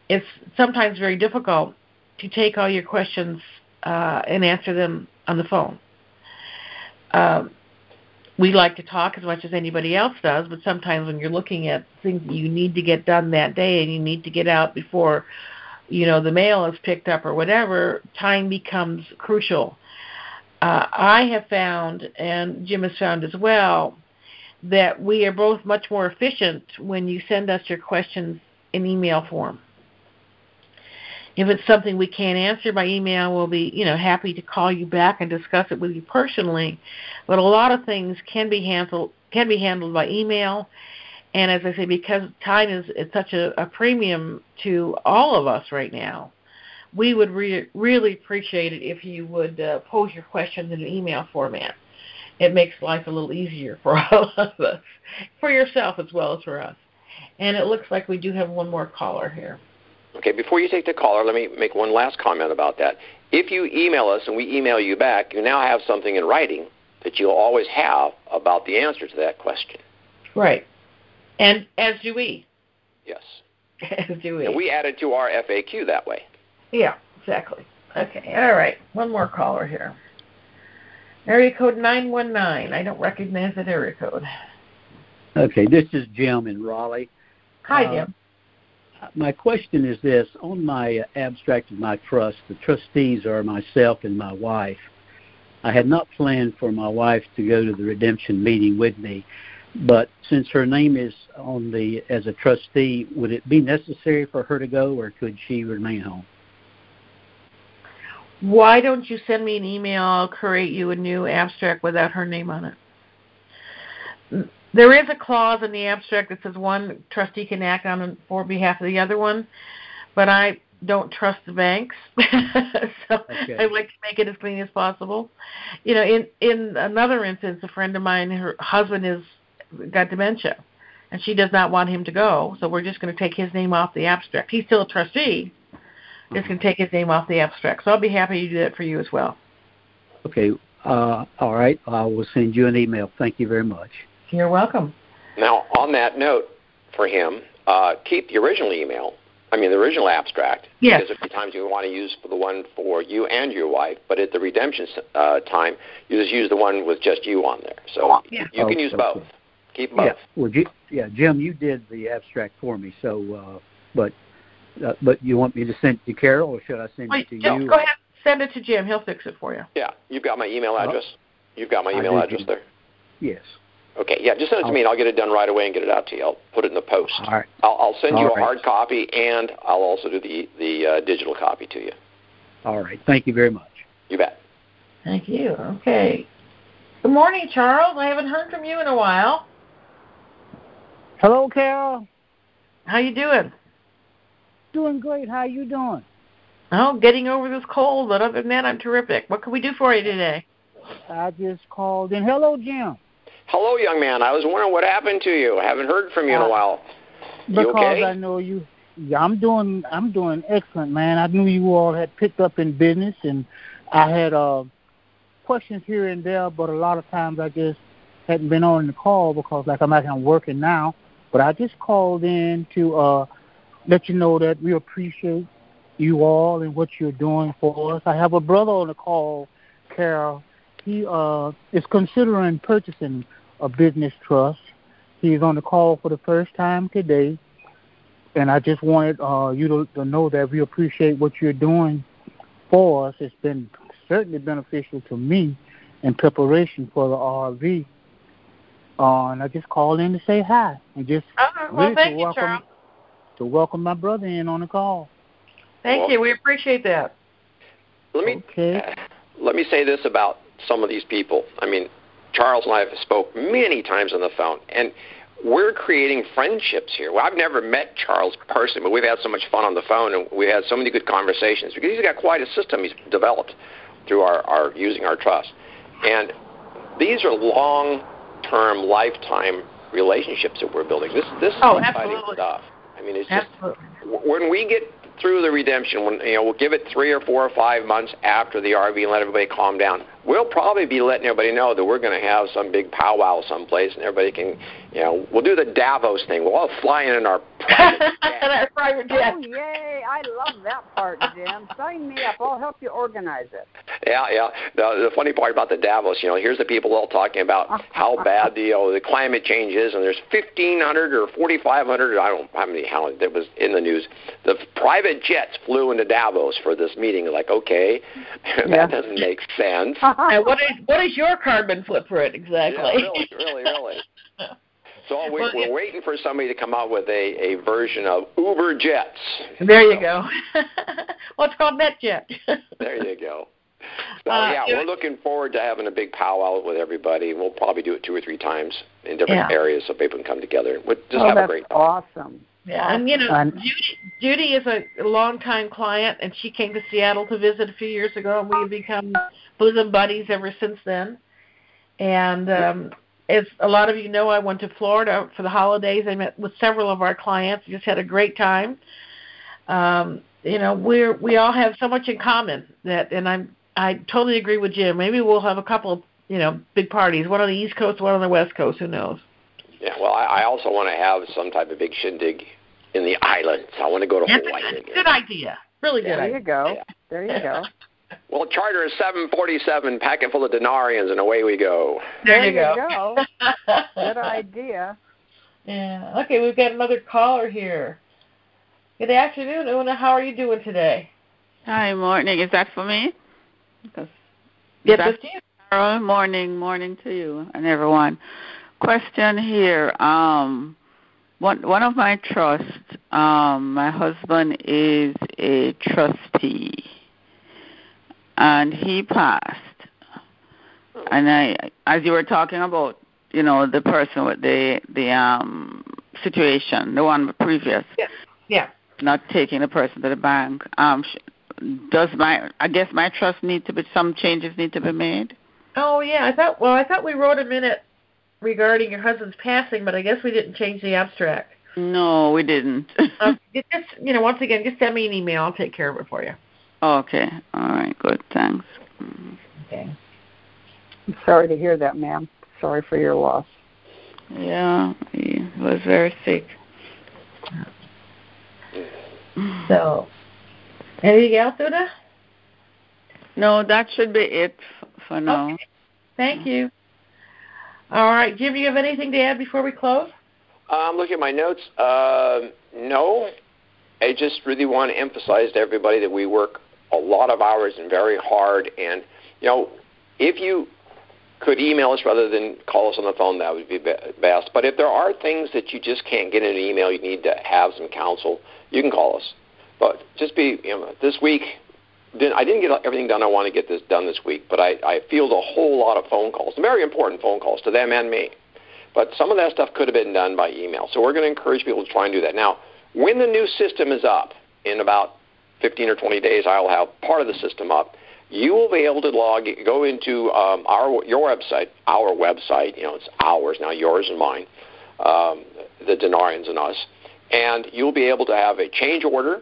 it's sometimes very difficult to take all your questions and answer them on the phone. We like to talk as much as anybody else does, but sometimes when you're looking at things that you need to get done that day and you need to get out before the mail is picked up or whatever, time becomes crucial. I have found, and Jim has found as well, that we are both much more efficient when you send us your questions in email form. If it's something we can't answer by email, we'll be, happy to call you back and discuss it with you personally. But a lot of things can be handled by email. And as I say, because time is such a premium to all of us right now, we would really appreciate it if you would pose your questions in an email format. It makes life a little easier for all of us, for yourself as well as for us. And it looks like we do have one more caller here. Okay, before you take the caller, let me make one last comment about that. If you email us and we email you back, you now have something in writing that you'll always have about the answer to that question. Right. And as do we. Yes. As do we. And we added to our FAQ that way. Yeah, exactly. Okay, all right. One more caller here. Area code 919. I don't recognize that area code. Okay, this is Jim in Raleigh. Hi, Jim. My question is this. On my abstract of my trust, the trustees are myself and my wife. I had not planned for my wife to go to the redemption meeting with me, but since her name is on as a trustee, would it be necessary for her to go, or could she remain home? why don't you send me an email? I'll create you a new abstract without her name on it. There is a clause in the abstract that says one trustee can act on for behalf of the other one, but I don't trust the banks, so Okay. I like to make it as clean as possible. You know, in another instance, a friend of mine, her husband has got dementia, and she does not want him to go, so we're just going to take his name off the abstract. He's still a trustee. Just going to take his name off the abstract. So I'll be happy to do that for you as well. Okay. All right. I will send you an email. Thank you very much. You're welcome. Now, on that note, for him, keep the original the original abstract. Yes. Because a few times you want to use the one for you and your wife, but at the redemption time, you just use the one with just you on there. So you can use both. Keep both. Yeah. Well, Jim, you did the abstract for me. So, but you want me to send it to Carol, or should I send it to you? Go ahead. Send it to Jim. He'll fix it for you. Yeah. You've got my email address. You've got my email address there. Yes. Okay, yeah, just send it to me, and I'll get it done right away and get it out to you. I'll put it in the post. All right. I'll send you All a hard copy, and I'll also do the digital copy to you. All right. Thank you very much. You bet. Thank you. Okay. Good morning, Charles. I haven't heard from you in a while. Hello, Carol. How you doing? Doing great. How you doing? Oh, getting over this cold, but other than that, I'm terrific. What can we do for you today? I just called in. Hello, Jim. Hello, young man. I was wondering what happened to you. I haven't heard from you in a while. You because okay? I know you. Yeah, I'm doing excellent, man. I knew you all had picked up in business, and I had questions here and there, but a lot of times I just hadn't been on the call because, like, I'm out here working now. But I just called in to let you know that we appreciate you all and what you're doing for us. I have a brother on the call, Carol. He is considering purchasing a business trust. He's on the call for the first time today, and I just wanted you to know that we appreciate what you're doing for us. It's been certainly beneficial to me in preparation for the RV. And I just called in to say hi and just thank you, Charles. To welcome my brother in on the call. Thank you. We appreciate that. Let me say this about some of these people. I mean, Charles and I have spoke many times on the phone, and we're creating friendships here. Well, I've never met Charles personally, but we've had so much fun on the phone, and we had so many good conversations because he's got quite a system he's developed through our using our trust. And these are long-term, lifetime relationships that we're building. This is exciting stuff. I mean, it's just when we get through the redemption, when we'll give it 3 or 4 or 5 months after the RV and let everybody calm down. We'll probably be letting everybody know that we're going to have some big powwow someplace, and everybody can, we'll do the Davos thing. We'll all fly in our private jet. Oh, yay! I love that part, Jim. Sign me up. I'll help you organize it. Yeah. The funny part about the Davos, here's the people all talking about how bad the climate change is, and there's 1,500 or 4,500. I don't know how many that was in the news. The private jets flew into Davos for this meeting. Like, okay, that doesn't make sense. And what is your carbon footprint exactly? Yeah, really. So we're waiting for somebody to come out with a version of Uber Jets. There you go. Well, it's called NetJet. There you go. So, we're looking forward to having a big powwow with everybody. We'll probably do it 2 or 3 times in different areas so people can come together. We'll just have a great time. Awesome. Yeah, and Judy is a longtime client, and she came to Seattle to visit a few years ago, and we've become bosom buddies ever since then. And as a lot of you know, I went to Florida for the holidays. I met with several of our clients. Just had a great time. We all have so much in common and I totally agree with Jim. Maybe we'll have a couple of big parties, one on the East Coast, one on the West Coast. Who knows? Yeah, well, I also want to have some type of big shindig in the islands. I want to go to Hawaii. Good idea. Really good idea. There you go. Well, charter is 747, packet full of denarians, and away we go. There you go. Good idea. Yeah. Okay, we've got another caller here. Good afternoon, Una. How are you doing today? Hi, morning. Is that for me? Yes, it's you. Carol, morning to you and everyone. Question here. One of my trusts, my husband is a trustee. and he passed. And as you were talking about, the person with the situation, the one previous, not taking the person to the bank. I guess my trust some changes need to be made? Oh yeah, I thought we wrote a minute regarding your husband's passing, but I guess we didn't change the abstract. No, we didn't. Once again, just send me an email. I'll take care of it for you. Okay. All right. Good. Thanks. Okay. I'm sorry to hear that, ma'am. Sorry for your loss. Yeah, he was very sick. So, anything else, Uda? No, that should be it for now. Okay. Thank you. All right, Jim, you have anything to add before we close? I'm looking at my notes. No. I just really want to emphasize to everybody that we work a lot of hours and very hard. And, if you could email us rather than call us on the phone, that would be best. But if there are things that you just can't get in an email, you need to have some counsel, you can call us. But just this week, I didn't get everything done I want to get this done this week, but I field a whole lot of phone calls, very important phone calls to them and me. But some of that stuff could have been done by email. So we're going to encourage people to try and do that. Now, when the new system is up, in about 15 or 20 days, I'll have part of the system up. You will be able to go into your website, our website. It's ours now, yours and mine, the Denarians and us. And you'll be able to have a change order.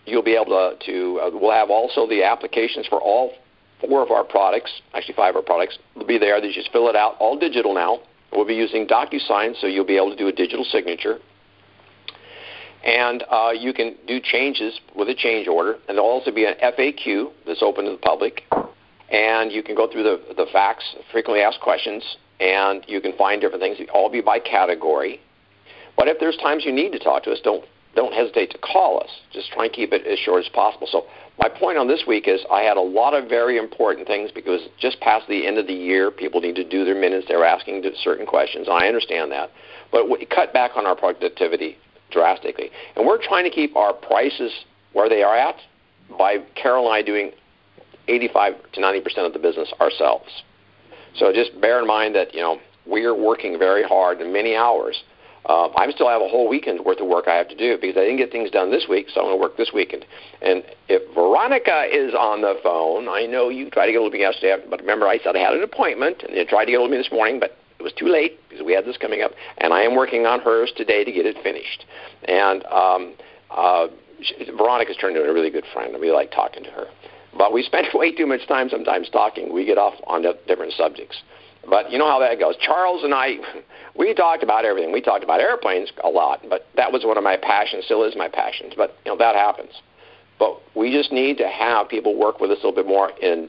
You'll be able to we'll have also the applications for all 4 of our products, actually 5 of our products. Will be there. They just fill it out, all digital now. We'll be using DocuSign, so you'll be able to do a digital signature. And you can do changes with a change order. And there'll also be an FAQ that's open to the public. And you can go through the facts, frequently asked questions, and you can find different things. It'll all be by category. But if there's times you need to talk to us, don't hesitate to call us. Just try and keep it as short as possible. So my point on this week is I had a lot of very important things because just past the end of the year, people need to do their minutes. They're asking certain questions. I understand that. But we cut back on our productivity drastically. And we're trying to keep our prices where they are at by Carol and I doing 85 to 90% of the business ourselves. So just bear in mind that, we're working very hard and many hours. I still have a whole weekend's worth of work I have to do because I didn't get things done this week, so I'm going to work this weekend. And if Veronica is on the phone, I know you tried to get a hold of me yesterday, but remember I said I had an appointment, and you tried to get a hold of me this morning, but it was too late because we had this coming up, and I am working on hers today to get it finished. And Veronica's turned into a really good friend. I really like talking to her. But we spend way too much time sometimes talking. We get off on different subjects. But you know how that goes. Charles and I, we talked about everything. We talked about airplanes a lot, but that was one of my passions, still is my passions. But, that happens. But we just need to have people work with us a little bit more. In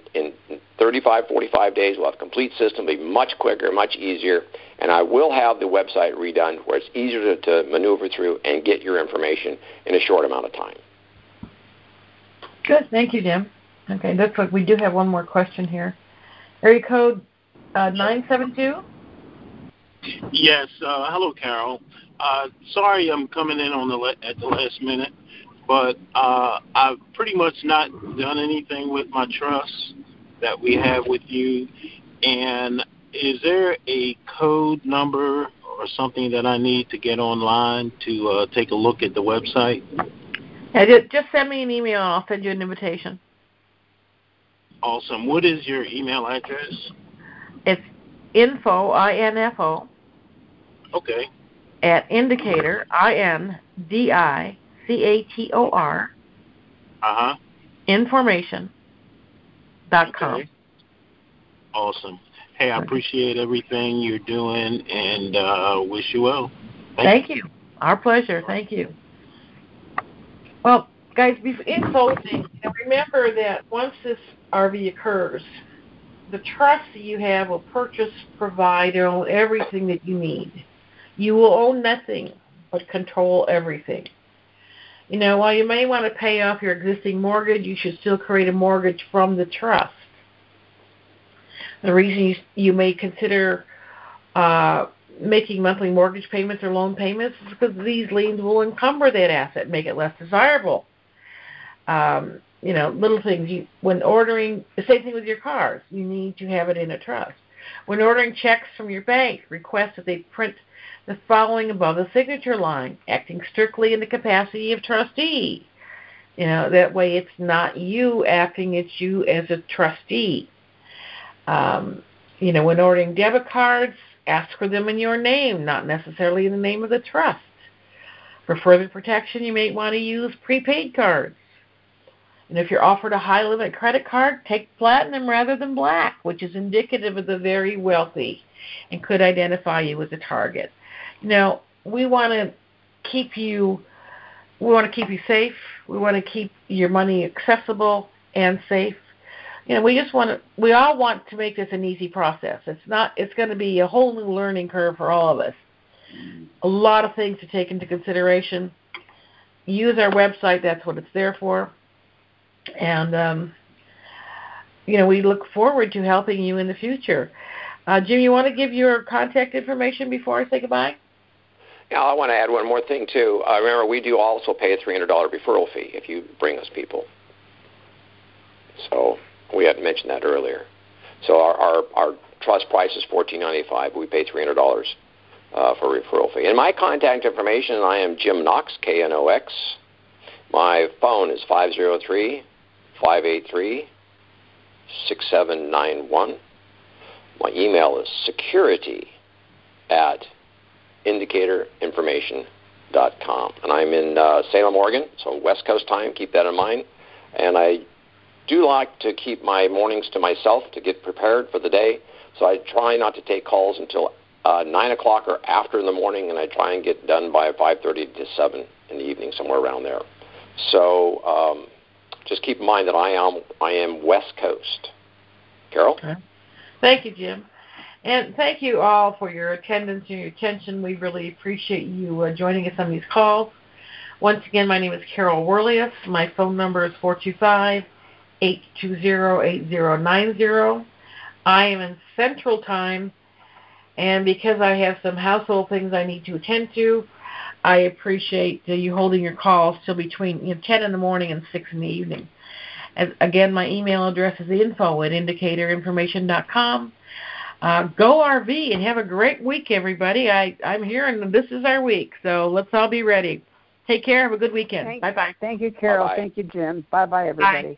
35, 45 days, we'll have a complete system. It'll be much quicker, much easier. And I will have the website redone where it's easier to maneuver through and get your information in a short amount of time. Good. Thank you, Jim. Okay, looks like we do have one more question here. Area code 972? Yes. Hello, Carol. Sorry I'm coming in at the last minute, but I've pretty much not done anything with my trust that we have with you. And is there a code number or something that I need to get online to take a look at the website? Yeah, just send me an email and I'll send you an invitation. Awesome. What is your email address? It's info, I-N-F-O. Okay. At indicator, I-N-D-I-C-A-T-O-R. Information.com. Okay. Awesome. Hey, I appreciate everything you're doing and wish you well. Thank you. Our pleasure. Thank you. Well, guys, in closing, remember that once this RV occurs, the trust that you have will purchase, provide, and own everything that you need. You will own nothing but control everything. While you may want to pay off your existing mortgage, you should still create a mortgage from the trust. The reason you may consider making monthly mortgage payments or loan payments is because these liens will encumber that asset, make it less desirable. little things. When ordering, the same thing with your cars, you need to have it in a trust. When ordering checks from your bank, request that they print the following above the signature line, acting strictly in the capacity of trustee. That way it's not you acting, it's you as a trustee. When ordering debit cards, ask for them in your name, not necessarily in the name of the trust. For further protection, you may want to use prepaid cards. And if you're offered a high-limit credit card, take platinum rather than black, which is indicative of the very wealthy and could identify you as a target. We want to keep you safe. We want to keep your money accessible and safe. We all want to make this an easy process. It's going to be a whole new learning curve for all of us. A lot of things to take into consideration. Use our website. That's what it's there for. And, we look forward to helping you in the future. Jim, you want to give your contact information before I say goodbye? Yeah, I want to add one more thing, too. Remember, we do also pay a $300 referral fee if you bring us people. So we had mentioned that earlier. So our trust price is $14.95. We pay $300 for a referral fee. And my contact information, I am Jim Knox, Knox. My phone is 503-583-6791. My email is security@indicatorinformation.com. And I'm in Salem, Oregon, so West Coast time. Keep that in mind. And I do like to keep my mornings to myself to get prepared for the day, so I try not to take calls until 9 o'clock or after in the morning, and I try and get done by 5:30 to 7 in the evening, somewhere around there. So just keep in mind that I am West Coast. Carol? Okay. Thank you, Jim. And thank you all for your attendance and your attention. We really appreciate you joining us on these calls. Once again, my name is Carol Werelius. My phone number is 425-820-8090. I am in Central Time, and because I have some household things I need to attend to, I appreciate you holding your calls till between 10 in the morning and 6 in the evening. Again, my email address is info@indicatorinformation.com. Go RV and have a great week, everybody. I'm hearing this is our week, so let's all be ready. Take care. Have a good weekend. Bye-bye. Thank you, Carol. Bye-bye. Thank you, Jim. Bye-bye, everybody. Bye.